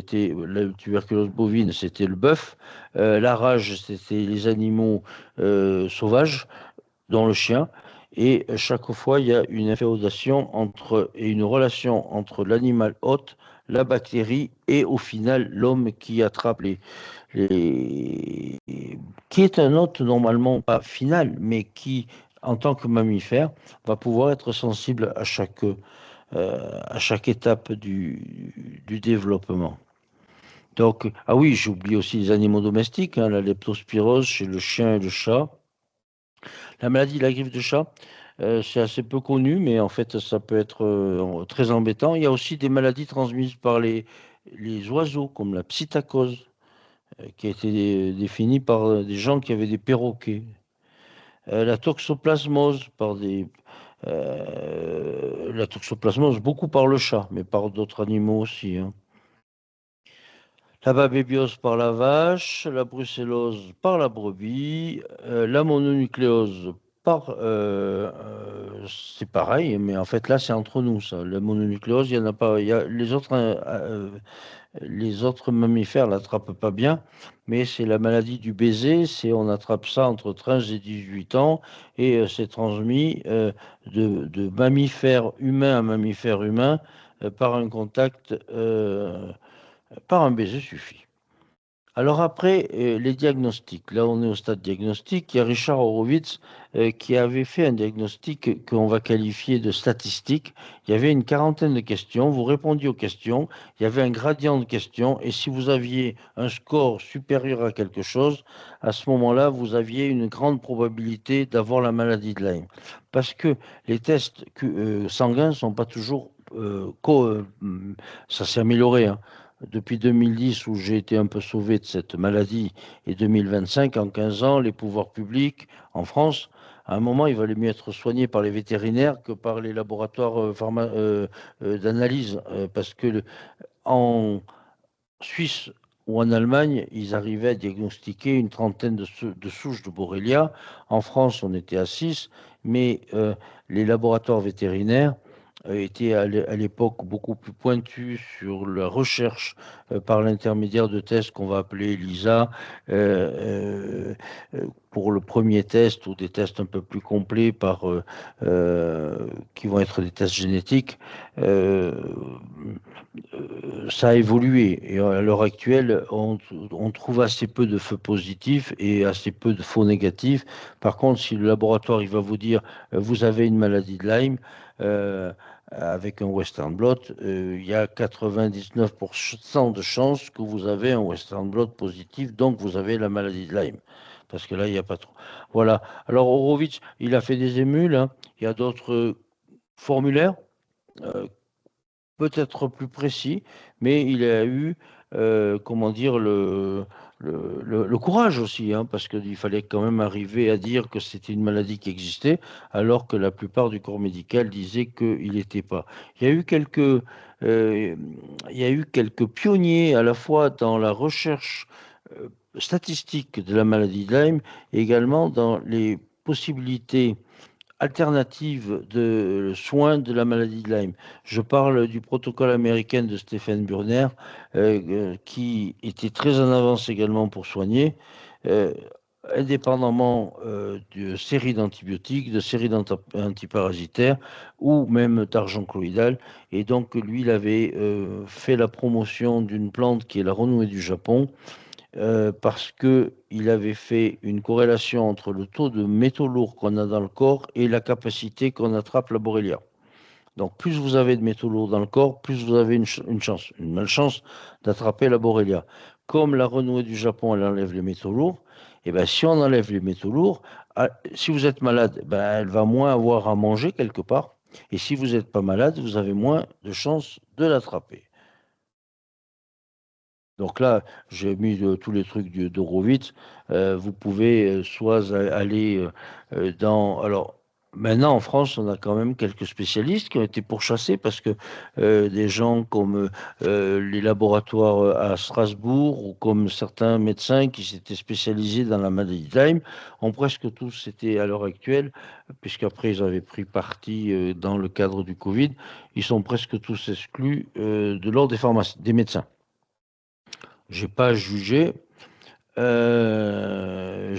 bovine, c'était le bœuf. La rage, c'était les animaux sauvages, dont le chien. Et chaque fois, il y a une inféodation et une relation entre l'animal hôte, la bactérie et au final l'homme qui attrape les qui est un hôte normalement pas final, mais qui, en tant que mammifère, va pouvoir être sensible à chaque étape du développement. Donc, ah oui, j'oublie aussi les animaux domestiques, hein, la leptospirose chez le chien et le chat. La maladie de la griffe de chat, c'est assez peu connu, mais en fait, ça peut être très embêtant. Il y a aussi des maladies transmises par les oiseaux, comme la psittacose, qui a été définie par des gens qui avaient des perroquets. La toxoplasmose la toxoplasmose beaucoup par le chat, mais par d'autres animaux aussi, hein. La babébiose par la vache, la brucellose par la brebis, la mononucléose c'est pareil, mais en fait là c'est entre nous ça. La mononucléose, il y en a pas, il y a les autres mammifères l'attrapent pas bien, mais c'est la maladie du baiser, on attrape ça entre 13 et 18 ans et c'est transmis de mammifère humain à mammifère humain par un contact, par un baiser suffit. Alors après, les diagnostics. Là, on est au stade diagnostic. Il y a Richard Horowitz qui avait fait un diagnostic qu'on va qualifier de statistique. Il y avait une quarantaine de questions. Vous répondiez aux questions. Il y avait un gradient de questions. Et si vous aviez un score supérieur à quelque chose, à ce moment-là, vous aviez une grande probabilité d'avoir la maladie de Lyme. Parce que les tests sanguins ne sont pas toujours... ça s'est amélioré, hein. Depuis 2010, où j'ai été un peu sauvé de cette maladie, et 2025, en 15 ans, les pouvoirs publics en France, à un moment, il valait mieux être soigné par les vétérinaires que par les laboratoires d'analyse, parce que en Suisse ou en Allemagne, ils arrivaient à diagnostiquer une trentaine de souches de Borrelia. En France, on était à 6, mais les laboratoires vétérinaires étaient à l'époque beaucoup plus pointus sur la recherche par l'intermédiaire de tests qu'on va appeler LISA pour le premier test ou des tests un peu plus complets qui vont être des tests génétiques. Euh, Ça a évolué et à l'heure actuelle, on trouve assez peu de feux positifs et assez peu de faux négatifs. Par contre, si le laboratoire il va vous dire vous avez une maladie de Lyme avec un Western blot, il y a 99% de chances que vous avez un Western blot positif, donc vous avez la maladie de Lyme. Parce que là, il n'y a pas trop. Voilà. Alors, Horowitz, il a fait des émules, hein. Il y a d'autres formulaires. euh, Peut-être plus précis, mais il a eu, comment dire, le courage aussi, hein, parce qu'il fallait quand même arriver à dire que c'était une maladie qui existait, alors que la plupart du corps médical disait qu'il n'était pas. Il y a eu euh, il y a eu quelques pionniers à la fois dans la recherche statistique de la maladie de Lyme et également dans les possibilités alternative de soins de la maladie de Lyme. Je parle du protocole américain de Stephen Burner, qui était très en avance également pour soigner, euh, indépendamment de séries d'antibiotiques, de séries d'antiparasitaires ou même d'argent colloïdal. Et donc, lui, il avait fait la promotion d'une plante qui est la renouée du Japon, parce qu'il avait fait une corrélation entre le taux de métaux lourds qu'on a dans le corps et la capacité qu'on attrape la Borrelia. Donc, plus vous avez de métaux lourds dans le corps, plus vous avez une chance, une malchance d'attraper la Borrelia. Comme la renouée du Japon, elle enlève les métaux lourds, et bien si on enlève les métaux lourds, si vous êtes malade, ben, elle va moins avoir à manger quelque part. Et si vous n'êtes pas malade, vous avez moins de chances de l'attraper. Donc là, j'ai mis tous les trucs d'Horowitz. Vous pouvez soit aller dans... Alors, maintenant, en France, on a quand même quelques spécialistes qui ont été pourchassés parce que des gens comme les laboratoires à Strasbourg ou comme certains médecins qui s'étaient spécialisés dans la maladie de Lyme ont presque tous été à l'heure actuelle, puisqu'après ils avaient pris parti dans le cadre du Covid, ils sont presque tous exclus de l'ordre des médecins. J'ai pas jugé.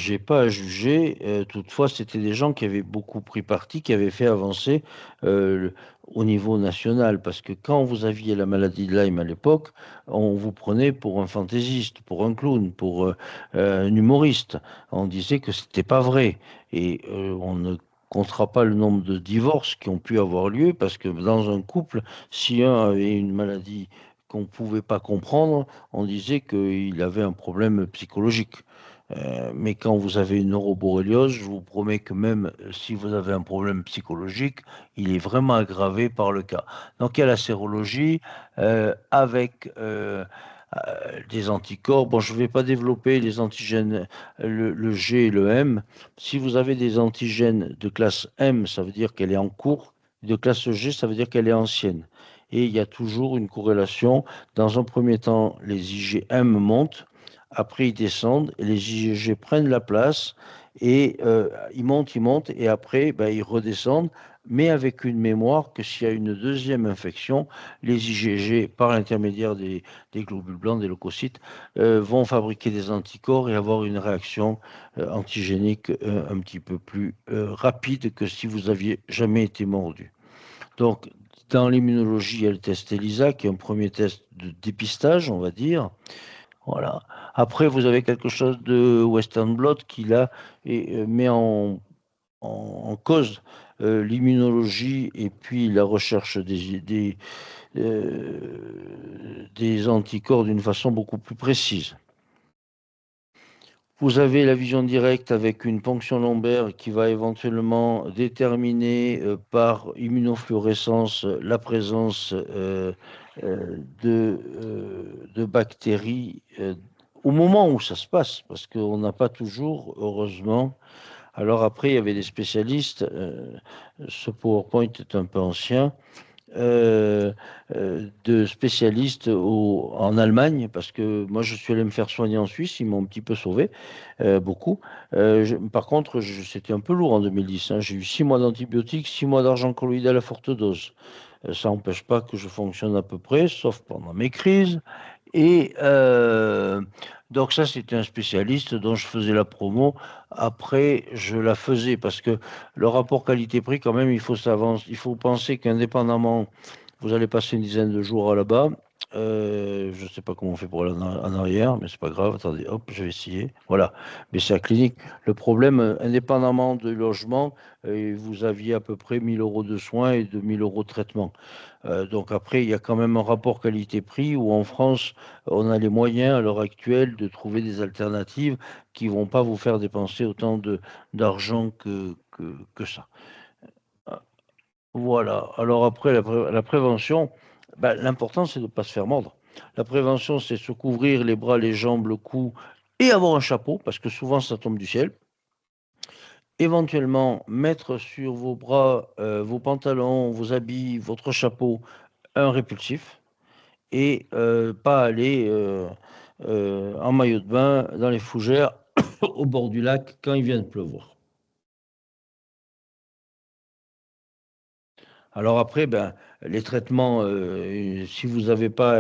j'ai pas à juger. Toutefois, c'était des gens qui avaient beaucoup pris parti, qui avaient fait avancer au niveau national. Parce que quand vous aviez la maladie de Lyme à l'époque, on vous prenait pour un fantaisiste, pour un clown, pour un humoriste. On disait que c'était pas vrai. Et on ne comptera pas le nombre de divorces qui ont pu avoir lieu, parce que dans un couple, si un avait une maladie qu'on ne pouvait pas comprendre, on disait qu'il avait un problème psychologique. Mais quand vous avez une neuroborréliose, je vous promets que même si vous avez un problème psychologique, il est vraiment aggravé par le cas. Donc il y a la sérologie avec des anticorps. Bon, je ne vais pas développer les antigènes, le G et le M. Si vous avez des antigènes de classe M, ça veut dire qu'elle est en cours. De classe G, ça veut dire qu'elle est ancienne. Et il y a toujours une corrélation. Dans un premier temps, les IgM montent. Après, ils descendent et les IgG prennent la place et ils montent et après, ben, ils redescendent, mais avec une mémoire que s'il y a une deuxième infection, les IgG, par l'intermédiaire des globules blancs, des leucocytes, vont fabriquer des anticorps et avoir une réaction antigénique un petit peu plus rapide que si vous aviez jamais été mordu. Donc, dans l'immunologie, il y a le test ELISA, qui est un premier test de dépistage, on va dire. Voilà. Après, vous avez quelque chose de Western blot qui, là, met en cause l'immunologie et puis la recherche des anticorps d'une façon beaucoup plus précise. Vous avez la vision directe avec une ponction lombaire qui va éventuellement déterminer par immunofluorescence la présence de bactéries au moment où ça se passe, parce qu'on n'a pas toujours, heureusement. Alors après, il y avait des spécialistes, ce PowerPoint est un peu ancien, euh, de spécialistes en Allemagne, parce que moi je suis allé me faire soigner en Suisse, ils m'ont un petit peu sauvé, beaucoup. Par contre, c'était un peu lourd en 2010, hein. J'ai eu 6 mois d'antibiotiques, 6 mois d'argent colloïdal à forte dose. Ça n'empêche pas que je fonctionne à peu près, sauf pendant mes crises. Et donc ça, c'était un spécialiste dont je faisais la promo. Après, je la faisais parce que le rapport qualité-prix, quand même, il faut penser qu'indépendamment, vous allez passer une dizaine de jours là-bas. Je ne sais pas comment on fait pour aller en arrière, mais c'est pas grave. Attendez, hop, je vais essayer. Voilà. Mais c'est la clinique. Le problème, indépendamment du logement, vous aviez à peu près 1 000 € de soins et 2 000 € de traitement. Donc après, il y a quand même un rapport qualité-prix où en France, on a les moyens à l'heure actuelle de trouver des alternatives qui ne vont pas vous faire dépenser autant d'argent que ça. Voilà. Alors après, la prévention, ben, l'important, c'est de ne pas se faire mordre. La prévention, c'est se couvrir les bras, les jambes, le cou et avoir un chapeau, parce que souvent, ça tombe du ciel. Éventuellement, mettre sur vos bras, vos pantalons, vos habits, votre chapeau, un répulsif et pas aller en maillot de bain dans les fougères au bord du lac quand il vient de pleuvoir. Alors après, ben, les traitements, si vous n'avez pas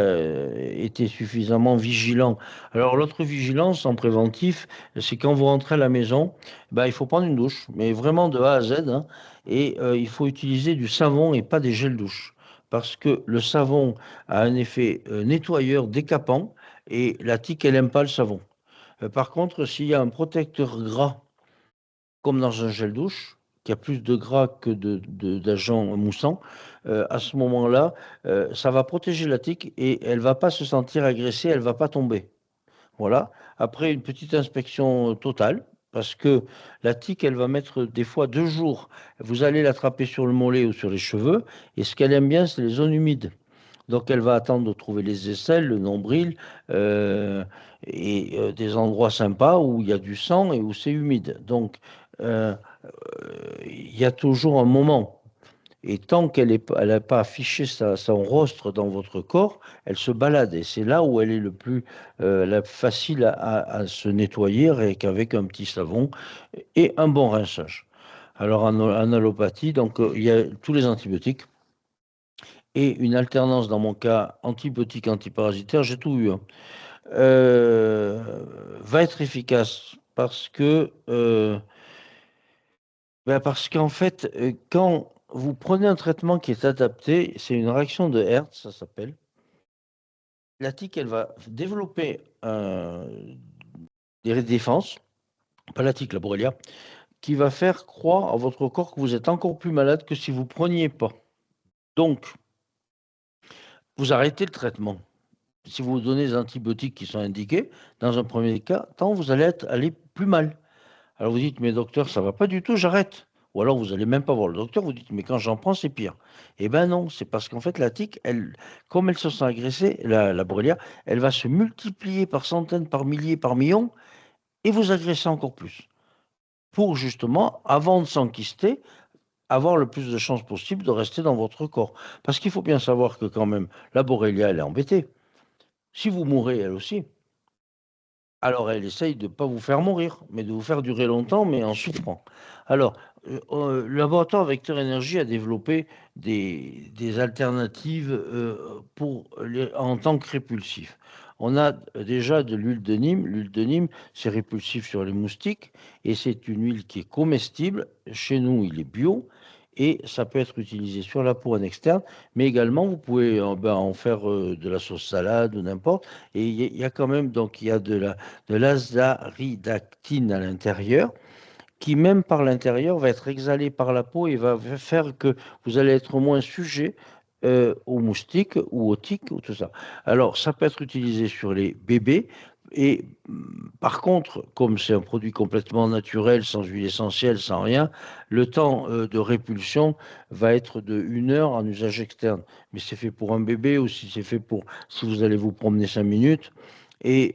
été suffisamment vigilant. Alors l'autre vigilance en préventif, c'est quand vous rentrez à la maison, ben, il faut prendre une douche, mais vraiment de A à Z, hein, et il faut utiliser du savon et pas des gels douche. Parce que le savon a un effet nettoyeur décapant et la tique, elle n'aime pas le savon. Par contre, s'il y a un protecteur gras, comme dans un gel douche, qui a plus de gras que d'agents moussants, à ce moment-là, ça va protéger la tique et elle va pas se sentir agressée, elle va pas tomber. Voilà. Après une petite inspection totale, parce que la tique, elle va mettre des fois 2 jours. Vous allez l'attraper sur le mollet ou sur les cheveux, et ce qu'elle aime bien, c'est les zones humides. Donc elle va attendre de trouver les aisselles, le nombril, euh, et des endroits sympas où il y a du sang et où c'est humide. Donc euh, il y a toujours un moment. Et tant qu'elle n'a pas affiché son rostre dans votre corps, elle se balade. Et c'est là où elle est la facile à se nettoyer avec un petit savon et un bon rinçage. Alors en allopathie, donc il y a tous les antibiotiques et une alternance dans mon cas antibiotique antiparasitaire, j'ai tout eu, hein. Va être efficace parce que parce qu'en fait, quand vous prenez un traitement qui est adapté, c'est une réaction de Hertz, ça s'appelle. La tique, elle va développer des défenses, pas la tique, la Borrelia, qui va faire croire à votre corps que vous êtes encore plus malade que si vous ne preniez pas. Donc, vous arrêtez le traitement. Si vous donnez les antibiotiques qui sont indiqués, dans un premier cas, tant vous allez aller plus mal. Alors vous dites, mais docteur, ça ne va pas du tout, j'arrête. Ou alors vous n'allez même pas voir le docteur, vous dites, mais quand j'en prends, c'est pire. Eh bien non, c'est parce qu'en fait, la tique, elle, comme elle se sent agressée, la Borrelia, elle va se multiplier par centaines, par milliers, par millions, et vous agresser encore plus. Pour justement, avant de s'enquister, avoir le plus de chances possible de rester dans votre corps. Parce qu'il faut bien savoir que quand même, la Borrelia, elle est embêtée. Si vous mourrez, elle aussi, alors elle essaye de ne pas vous faire mourir, mais de vous faire durer longtemps, mais en souffrant. Alors, le laboratoire Vecteur Énergie a développé des alternatives en tant que répulsif. On a déjà de l'huile de Nîmes. L'huile de Nîmes, c'est répulsif sur les moustiques et c'est une huile qui est comestible. Chez nous, il est bio et ça peut être utilisé sur la peau en externe, mais également vous pouvez en faire de la sauce salade ou n'importe. Et il y a quand même, donc il y a de l'azaridactine à l'intérieur, qui même par l'intérieur va être exhalée par la peau et va faire que vous allez être moins sujet aux moustiques ou aux tiques ou tout ça. Alors, ça peut être utilisé sur les bébés. Et par contre, comme c'est un produit complètement naturel, sans huile essentielle, sans rien, le temps de répulsion va être de 1 heure en usage externe. Mais c'est fait pour un bébé ou si c'est fait pour si vous allez vous promener 5 minutes. Et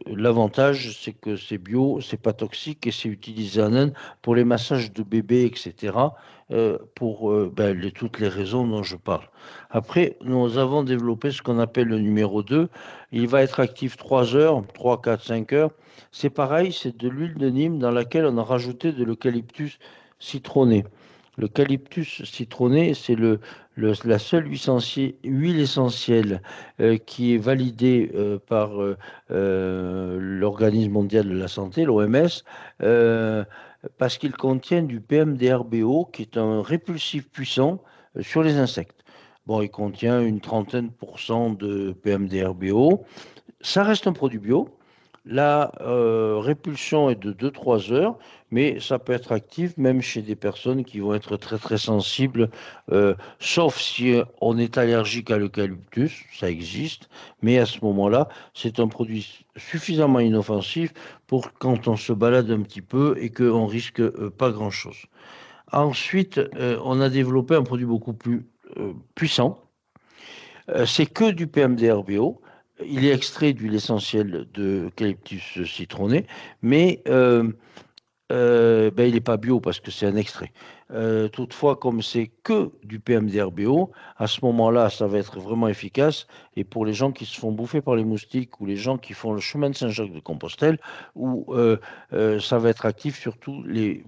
l'avantage, c'est que c'est bio, c'est pas toxique et c'est utilisé en Inde pour les massages de bébés, etc. Pour toutes les raisons dont je parle. Après, nous avons développé ce qu'on appelle le numéro 2. Il va être actif 3 heures, 3, 4, 5 heures. C'est pareil, c'est de l'huile de Nîmes dans laquelle on a rajouté de l'eucalyptus citronné. L'eucalyptus citronné, c'est la seule huile essentielle qui est validée par l'Organisme mondial de la santé, l'OMS, parce qu'il contient du PMDRBO, qui est un répulsif puissant sur les insectes. Bon, il contient une trentaine % de PMDRBO. Ça reste un produit bio. La répulsion est de 2-3 heures, mais ça peut être actif même chez des personnes qui vont être très très sensibles, sauf si on est allergique à l'eucalyptus, ça existe, mais à ce moment-là, c'est un produit suffisamment inoffensif pour quand on se balade un petit peu et qu'on risque pas grand-chose. Ensuite, on a développé un produit beaucoup plus puissant. C'est que du PMDRBO. Il est extrait d'huile essentielle d'eucalyptus citronné, mais il n'est pas bio parce que c'est un extrait. Toutefois, comme c'est que du PMDRBO, à ce moment-là, ça va être vraiment efficace. Et pour les gens qui se font bouffer par les moustiques ou les gens qui font le chemin de Saint-Jacques-de-Compostelle, où ça va être actif sur tous les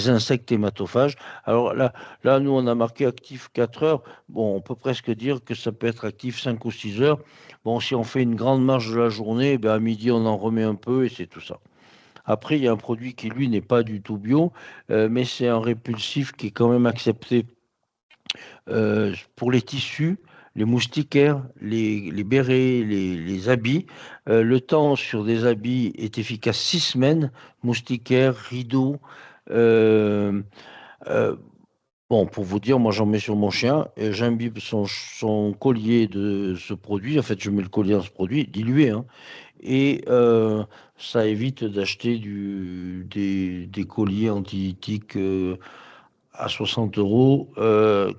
insectes hématophages. Alors là, nous, on a marqué actif 4 heures. Bon, on peut presque dire que ça peut être actif 5 ou 6 heures. Bon, si on fait une grande marche de la journée, à midi, on en remet un peu et c'est tout ça. Après, il y a un produit qui, lui, n'est pas du tout bio, mais c'est un répulsif qui est quand même accepté pour les tissus, les moustiquaires, les bérets, les habits. Le temps sur des habits est efficace 6 semaines, moustiquaires, rideaux. euh, euh, Bon, pour vous dire, moi j'en mets sur mon chien et j'imbibe son collier de ce produit. En fait, je mets le collier dans ce produit, dilué, hein, et ça évite d'acheter des colliers anti-tiques à 60 euros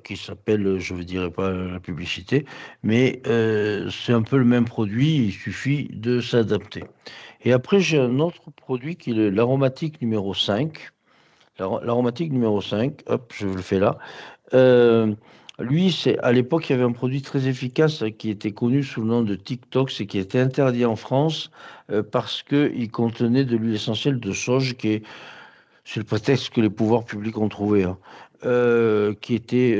qui s'appellent, je ne dirais pas la publicité, mais c'est un peu le même produit, il suffit de s'adapter. Et après, j'ai un autre produit qui est l'aromatique numéro 5. L'aromatique numéro 5, hop, je le fais là. Euh, Lui, à l'époque, il y avait un produit très efficace qui était connu sous le nom de TikTok et qui était interdit en France parce qu'il contenait de l'huile essentielle de sauge qui est, c'est le prétexte que les pouvoirs publics ont trouvé, hein. qui était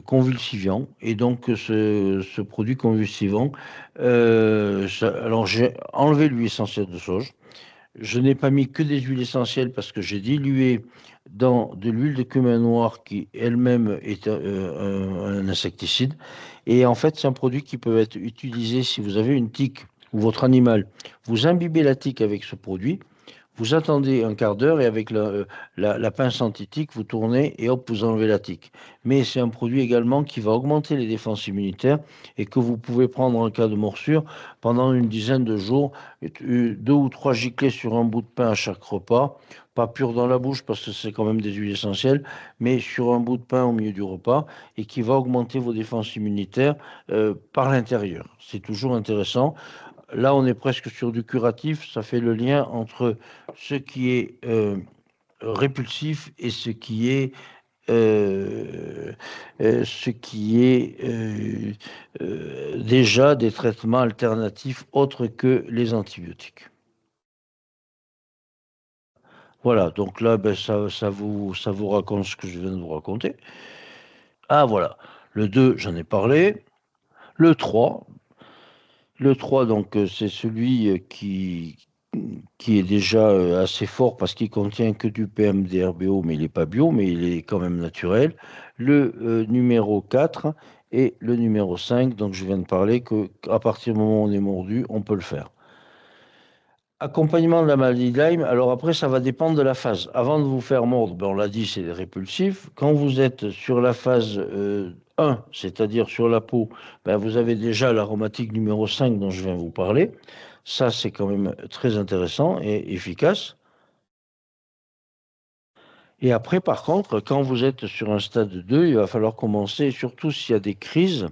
convulsivant. Et donc, ce produit convulsivant, alors j'ai enlevé l'huile essentielle de sauge. Je n'ai pas mis que des huiles essentielles parce que j'ai dilué dans de l'huile de cumin noir qui elle-même est un insecticide. Et en fait, c'est un produit qui peut être utilisé si vous avez une tique ou votre animal. Vous imbibez la tique avec ce produit. Vous attendez un quart d'heure et avec la pince anti-tique, vous tournez et hop, vous enlevez la tique. Mais c'est un produit également qui va augmenter les défenses immunitaires et que vous pouvez prendre en cas de morsure pendant une dizaine de jours, 2 ou 3 giclées sur un bout de pain à chaque repas, pas pur dans la bouche parce que c'est quand même des huiles essentielles, mais sur un bout de pain au milieu du repas et qui va augmenter vos défenses immunitaires par l'intérieur. C'est toujours intéressant. Là, on est presque sur du curatif. Ça fait le lien entre ce qui est répulsif et ce qui est déjà des traitements alternatifs autres que les antibiotiques. Voilà, donc là, ben, ça vous raconte ce que je viens de vous raconter. Ah, voilà. Le 2, j'en ai parlé. Le 3, donc, c'est celui qui est déjà assez fort parce qu'il contient que du PMDRBO, mais il n'est pas bio, mais il est quand même naturel. Le numéro 4 et le numéro 5, donc je viens de parler qu'à partir du moment où on est mordu, on peut le faire. Accompagnement de la maladie de Lyme, alors après, ça va dépendre de la phase. Avant de vous faire mordre, ben, on l'a dit, c'est répulsif. Quand vous êtes sur la phase 1, c'est-à-dire sur la peau, ben, vous avez déjà l'aromatique numéro 5 dont je viens vous parler. Ça, c'est quand même très intéressant et efficace. Et après, par contre, quand vous êtes sur un stade 2, il va falloir commencer, surtout s'il y a des crises,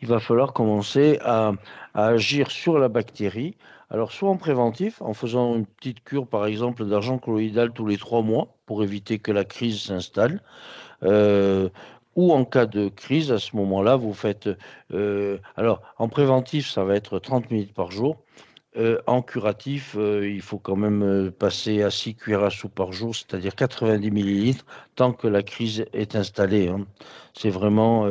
il va falloir commencer à agir sur la bactérie. Alors, soit en préventif, en faisant une petite cure, par exemple, d'argent colloïdal tous les 3 mois pour éviter que la crise s'installe. Ou en cas de crise, à ce moment-là, vous faites. Alors, en préventif, ça va être 30 minutes par jour. En curatif, il faut quand même passer à 6 cuillères à soupe par jour, c'est-à-dire 90 millilitres, tant que la crise est installée, hein. C'est vraiment,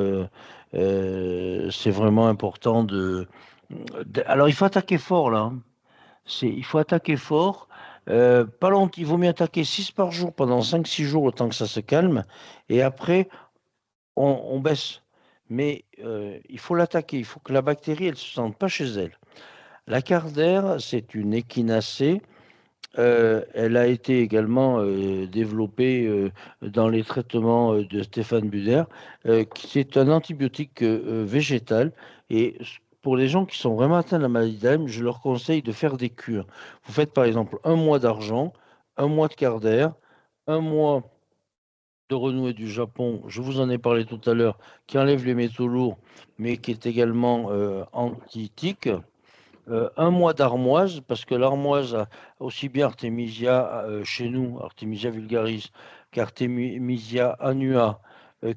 c'est vraiment important Alors, il faut attaquer fort, là, hein. Il faut attaquer fort. Pas longtemps, il vaut mieux attaquer 6 par jour pendant 5, 6 jours, le temps que ça se calme. Et après, on baisse. Mais il faut l'attaquer. Il faut que la bactérie, elle ne se sente pas chez elle. La Cardère, c'est une échinacée. Elle a été également développée dans les traitements de Stéphane Buder. C'est un antibiotique végétal. Et pour les gens qui sont vraiment atteints de la maladie de Lyme, je leur conseille de faire des cures. Vous faites par exemple 1 mois d'argent, 1 mois de Cardère, 1 mois de renouer du Japon, je vous en ai parlé tout à l'heure, qui enlève les métaux lourds, mais qui est également anti-tique. 1 mois d'armoise, parce que l'armoise, aussi bien Artemisia chez nous, Artemisia vulgaris, qu'Artemisia annua,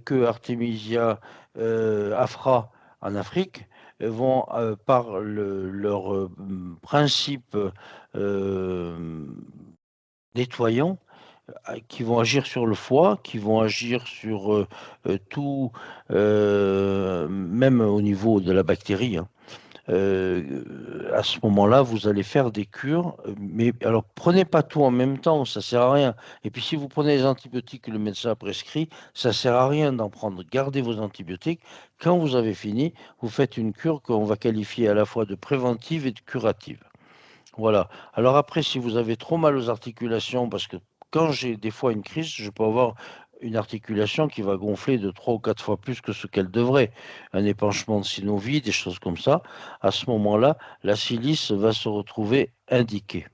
que Artemisia afra en Afrique, vont, par leur principe euh, nettoyant, qui vont agir sur le foie, qui vont agir sur tout, même au niveau de la bactérie, hein. À ce moment-là, vous allez faire des cures, mais alors prenez pas tout en même temps, ça sert à rien. Et puis si vous prenez les antibiotiques que le médecin a prescrits, ça sert à rien d'en prendre. Gardez vos antibiotiques. Quand vous avez fini, vous faites une cure qu'on va qualifier à la fois de préventive et de curative. Voilà. Alors après, si vous avez trop mal aux articulations, parce que quand j'ai des fois une crise, je peux avoir une articulation qui va gonfler de 3 ou 4 fois plus que ce qu'elle devrait, un épanchement de synovie, des choses comme ça. À ce moment-là, la silice va se retrouver indiquée.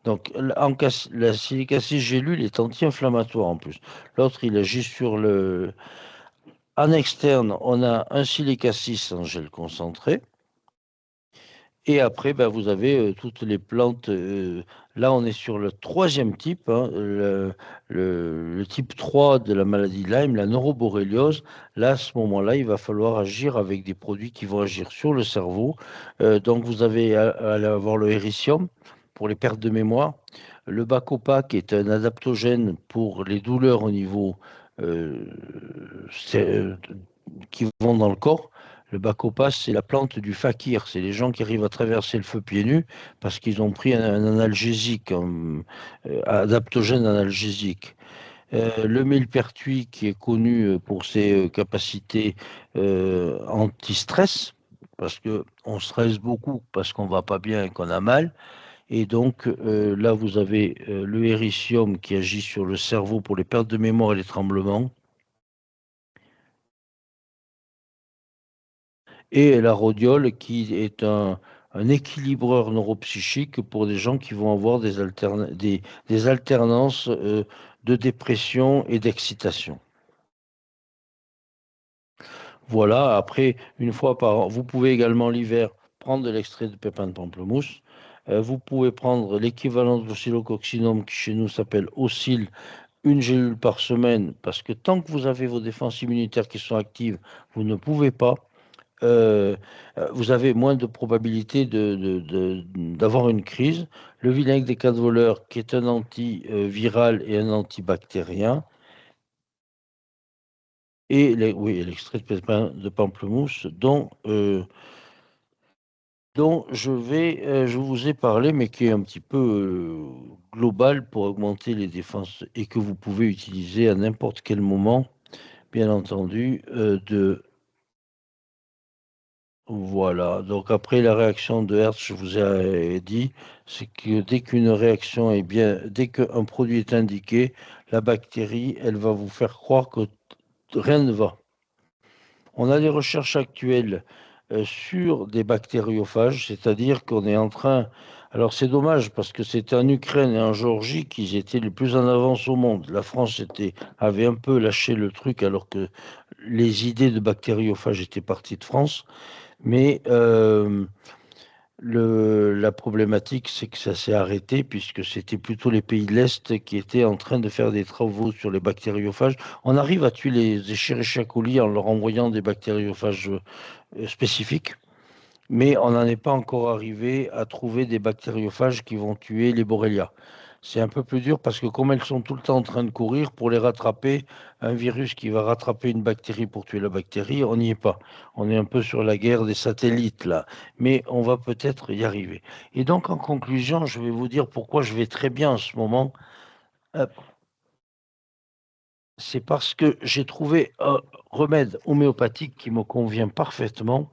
Donc, la silicacée gélule est anti-inflammatoire en plus. L'autre, il agit sur le. En externe, on a un silicacis en gel concentré. Et après, ben, vous avez toutes les plantes. Là, on est sur le troisième type, hein, le type 3 de la maladie de Lyme, la neuroborréliose. Là, à ce moment-là, il va falloir agir avec des produits qui vont agir sur le cerveau. Donc, vous allez avoir le héricium pour les pertes de mémoire, Le Bacopa, qui est un adaptogène pour les douleurs au niveau euh, c'est, euh, qui vont dans le corps. Le Bacopa, c'est la plante du fakir. C'est les gens qui arrivent à traverser le feu pieds nus parce qu'ils ont pris un analgésique, un adaptogène analgésique. Le millepertuis, qui est connu pour ses capacités anti-stress, parce qu'on stresse beaucoup, parce qu'on va pas bien et qu'on a mal. Et donc là, vous avez le héricium qui agit sur le cerveau pour les pertes de mémoire et les tremblements, et la rhodiole qui est un équilibreur neuropsychique pour des gens qui vont avoir des alternances de dépression et d'excitation. Voilà, après, une fois par an, vous pouvez également l'hiver prendre de l'extrait de pépins de pamplemousse. Vous pouvez prendre l'équivalent de l'oscillococcinum qui chez nous s'appelle Oscil, une gélule par semaine, parce que tant que vous avez vos défenses immunitaires qui sont actives, vous ne pouvez pas. euh, Vous avez moins de probabilité d'avoir une crise. Le vinaigre des quatre voleurs, qui est un antiviral et un antibactérien, et oui, l'extrait de pépins de pamplemousse dont je vous ai parlé, mais qui est un petit peu global pour augmenter les défenses et que vous pouvez utiliser à n'importe quel moment, bien entendu. Voilà. Donc après la réaction de Hertz, je vous ai dit, c'est que dès qu'une réaction est bien, dès qu'un produit est indiqué, la bactérie, elle va vous faire croire que rien ne va. On a des recherches actuelles sur des bactériophages, c'est-à-dire qu'on est en train. Alors c'est dommage parce que c'était en Ukraine et en Géorgie qu'ils étaient les plus en avance au monde. La France avait un peu lâché le truc alors que les idées de bactériophages étaient parties de France. Mais la problématique, c'est que ça s'est arrêté puisque c'était plutôt les pays de l'Est qui étaient en train de faire des travaux sur les bactériophages. On arrive à tuer les Escherichia coli en leur envoyant des bactériophages spécifiques, mais on n'en est pas encore arrivé à trouver des bactériophages qui vont tuer les Borrelia. C'est un peu plus dur parce que comme elles sont tout le temps en train de courir pour les rattraper, un virus qui va rattraper une bactérie pour tuer la bactérie, on n'y est pas. On est un peu sur la guerre des satellites là, mais on va peut-être y arriver. Et donc en conclusion, je vais vous dire pourquoi je vais très bien en ce moment. Euh, C'est parce que j'ai trouvé un remède homéopathique qui me convient parfaitement,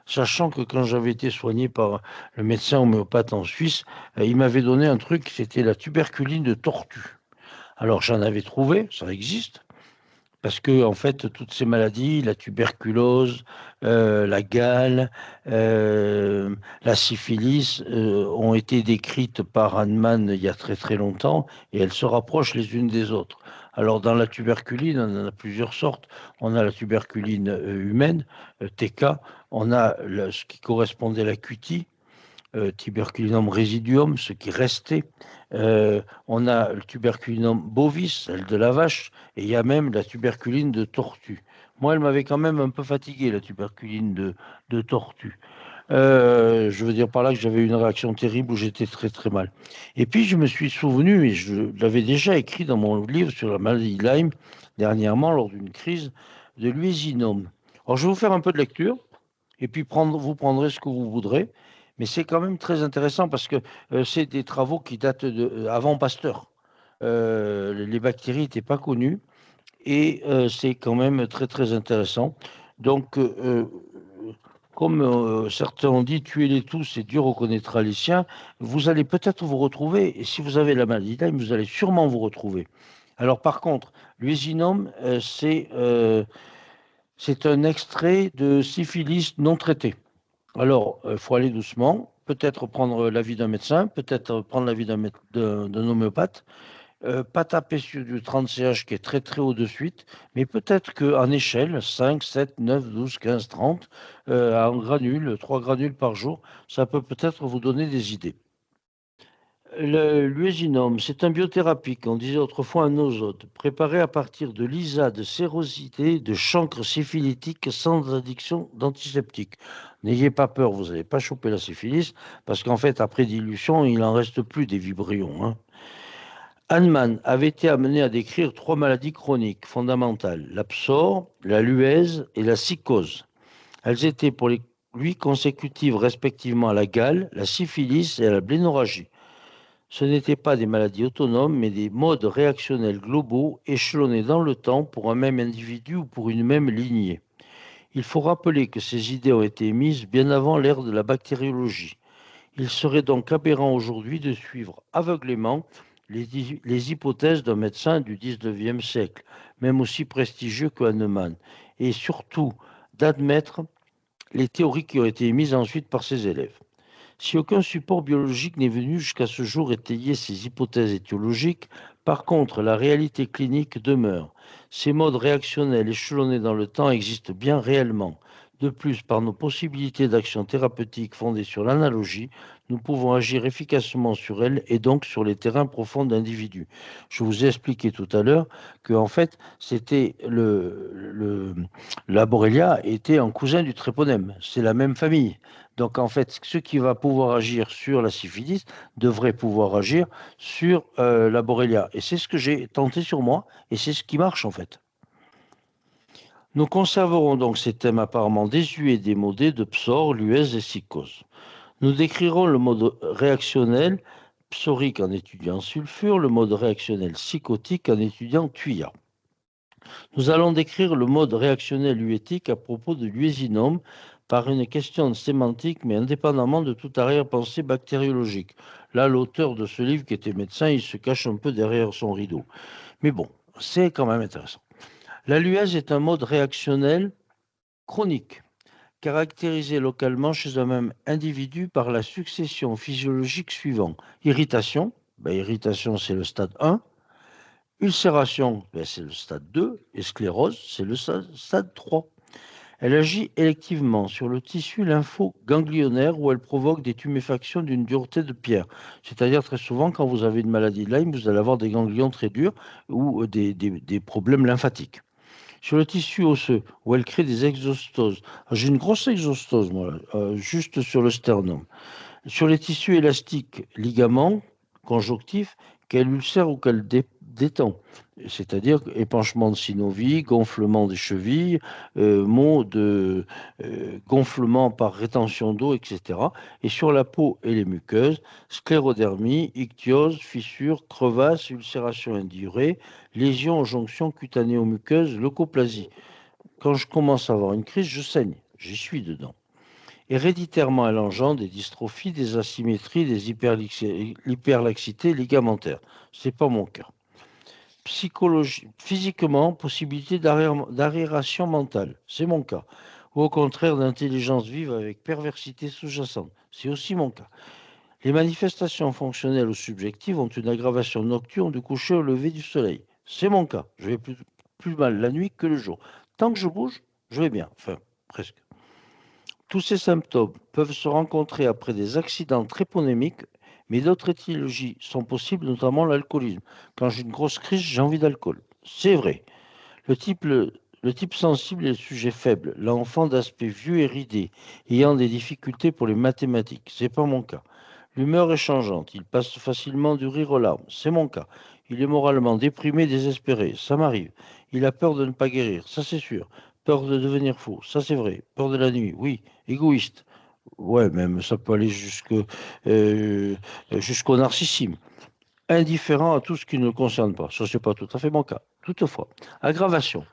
sachant que quand j'avais été soigné par le médecin homéopathe en Suisse, il m'avait donné un truc, c'était la tuberculine de tortue. Alors j'en avais trouvé, ça existe, parce que en fait toutes ces maladies, la tuberculose, la gale, la syphilis, ont été décrites par Hahnemann il y a très très longtemps et elles se rapprochent les unes des autres. Alors dans la tuberculine, on en a plusieurs sortes. On a la tuberculine humaine, TK, on a ce qui correspondait à la QT, Tuberculinum residuum, ce qui restait. On a le tuberculinum bovis, celle de la vache, et il y a même la tuberculine de tortue. Moi, elle m'avait quand même un peu fatigué, la tuberculine de tortue. Je veux dire par là que j'avais une réaction terrible où j'étais très très mal. Et puis je me suis souvenu, et je l'avais déjà écrit dans mon livre sur la maladie de Lyme, dernièrement lors d'une crise, de l'uésinome. Alors je vais vous faire un peu de lecture et puis vous prendrez ce que vous voudrez. Mais c'est quand même très intéressant parce que c'est des travaux qui datent avant Pasteur. Les bactéries n'étaient pas connues et c'est quand même très très intéressant. Donc, comme certains ont dit, tuez-les tous et Dieu reconnaîtra les siens, vous allez peut-être vous retrouver, et si vous avez la maladie de Lyme, vous allez sûrement vous retrouver. Alors par contre, l'uésinome, c'est un extrait de syphilis non traité. Alors, il faut aller doucement, peut-être prendre l'avis d'un médecin, peut-être prendre l'avis d'un homéopathe, pas taper sur du 30 CH qui est très très haut de suite, mais peut-être qu'en échelle, 5, 7, 9, 12, 15, 30, en granules, 3 granules par jour, ça peut peut-être vous donner des idées. L'uésinome, c'est un biothérapique, on disait autrefois un ozone, préparé à partir de l'ISA, de sérosité, de chancre syphilitique sans addiction d'antiseptique. N'ayez pas peur, vous n'allez pas choper la syphilis, parce qu'en fait, après dilution, il n'en reste plus des vibrions, hein. Hahnemann avait été amené à décrire 3 maladies chroniques fondamentales, la psore, la luèse et la psychose. Elles étaient pour lui consécutives respectivement à la gale, la syphilis et à la blénorragie. Ce n'étaient pas des maladies autonomes, mais des modes réactionnels globaux échelonnés dans le temps pour un même individu ou pour une même lignée. Il faut rappeler que ces idées ont été émises bien avant l'ère de la bactériologie. Il serait donc aberrant aujourd'hui de suivre aveuglément les hypothèses d'un médecin du XIXe siècle, même aussi prestigieux que Hahnemann, et surtout d'admettre les théories qui ont été émises ensuite par ses élèves. Si aucun support biologique n'est venu jusqu'à ce jour étayer ces hypothèses étiologiques, par contre, la réalité clinique demeure. Ces modes réactionnels échelonnés dans le temps existent bien réellement. De plus, par nos possibilités d'action thérapeutique fondées sur l'analogie, nous pouvons agir efficacement sur elles et donc sur les terrains profonds d'individus. Je vous ai expliqué tout à l'heure que, en fait, c'était la Borrelia était un cousin du tréponème. C'est la même famille. Donc, en fait, ce qui va pouvoir agir sur la syphilis devrait pouvoir agir sur la Borrelia. Et c'est ce que j'ai tenté sur moi, et c'est ce qui marche, en fait. Nous conserverons donc ces thèmes apparemment désuets et démodés de psore, luèse et psychose. Nous décrirons le mode réactionnel psorique en étudiant sulfure, le mode réactionnel psychotique en étudiant thuya. Nous allons décrire le mode réactionnel uétique à propos de l'uésinome par une question de sémantique, mais indépendamment de toute arrière-pensée bactériologique. Là, l'auteur de ce livre, qui était médecin, il se cache un peu derrière son rideau. Mais bon, c'est quand même intéressant. La luèse est un mode réactionnel chronique, caractérisé localement chez un même individu par la succession physiologique suivante. Irritation, irritation c'est le stade 1, ulcération, c'est le stade 2, et sclérose, c'est le stade 3. Elle agit électivement sur le tissu lympho-ganglionnaire où elle provoque des tuméfactions d'une dureté de pierre. C'est-à-dire très souvent, quand vous avez une maladie de Lyme, vous allez avoir des ganglions très durs ou des problèmes lymphatiques. Sur le tissu osseux, où elle crée des exostoses. J'ai une grosse exostose, moi, juste sur le sternum. Sur les tissus élastiques, ligaments, conjonctifs, qu'elle ulcère ou qu'elle détend. C'est-à-dire épanchement de synovie, gonflement des chevilles, maux de gonflement par rétention d'eau, etc. Et sur la peau et les muqueuses, sclérodermie, ichtyose, fissure, crevasse, ulcération indurée, lésions en jonction cutanéo-muqueuse, leucoplasie. Quand je commence à avoir une crise, je saigne. J'y suis dedans. Héréditairement, elle engendre des dystrophies, des asymétries, des hyperlaxités ligamentaires. Ce n'est pas mon cas. Physiquement, possibilité d'arriération mentale. C'est mon cas. Ou au contraire, d'intelligence vive avec perversité sous-jacente. C'est aussi mon cas. Les manifestations fonctionnelles ou subjectives ont une aggravation nocturne du coucher au lever du soleil. C'est mon cas. Je vais plus mal la nuit que le jour. Tant que je bouge, je vais bien. Enfin, presque. Tous ces symptômes peuvent se rencontrer après des accidents tréponémiques, mais d'autres étiologies sont possibles, notamment l'alcoolisme. Quand j'ai une grosse crise, j'ai envie d'alcool. C'est vrai. Le type sensible est le sujet faible, l'enfant d'aspect vieux et ridé, ayant des difficultés pour les mathématiques. C'est pas mon cas. L'humeur est changeante, il passe facilement du rire aux larmes. C'est mon cas. Il est moralement déprimé, désespéré. Ça m'arrive. Il a peur de ne pas guérir. Ça, c'est sûr. Peur de devenir fou. Ça, c'est vrai. Peur de la nuit. Oui. Égoïste. Ouais, même ça peut aller jusqu'au narcissisme. Indifférent à tout ce qui ne le concerne pas. Ça, c'est pas tout à fait mon cas. Toutefois, aggravation.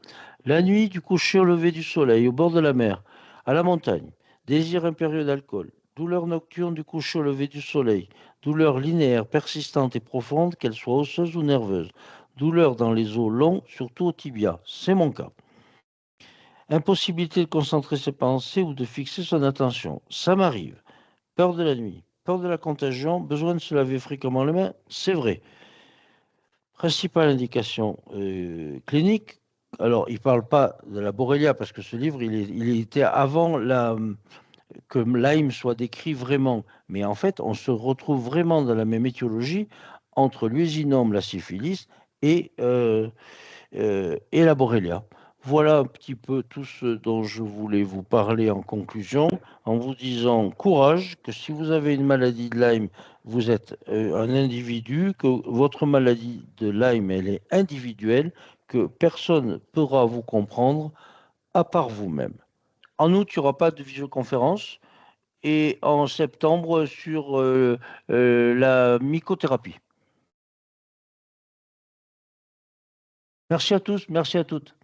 La nuit, du coucher au lever du soleil, au bord de la mer, à la montagne. Désir impérieux d'alcool. Douleur nocturne du coucher au lever du soleil. Douleur linéaire, persistante et profonde, qu'elle soit osseuse ou nerveuse. Douleur dans les os longs, surtout au tibia. C'est mon cas. Impossibilité de concentrer ses pensées ou de fixer son attention. Ça m'arrive. Peur de la nuit. Peur de la contagion. Besoin de se laver fréquemment les mains. C'est vrai. Principale indication clinique. Alors, il ne parle pas de la Borrelia parce que ce livre, il était avant que Lyme soit décrit vraiment. Mais en fait, on se retrouve vraiment dans la même étiologie entre l'uésinome, la syphilis et la Borrelia. Voilà un petit peu tout ce dont je voulais vous parler en conclusion, en vous disant courage, que si vous avez une maladie de Lyme, vous êtes un individu, que votre maladie de Lyme, elle est individuelle, que personne ne pourra vous comprendre à part vous-même. En août, il n'y aura pas de visioconférence et en septembre sur la mycothérapie. Merci à tous, merci à toutes.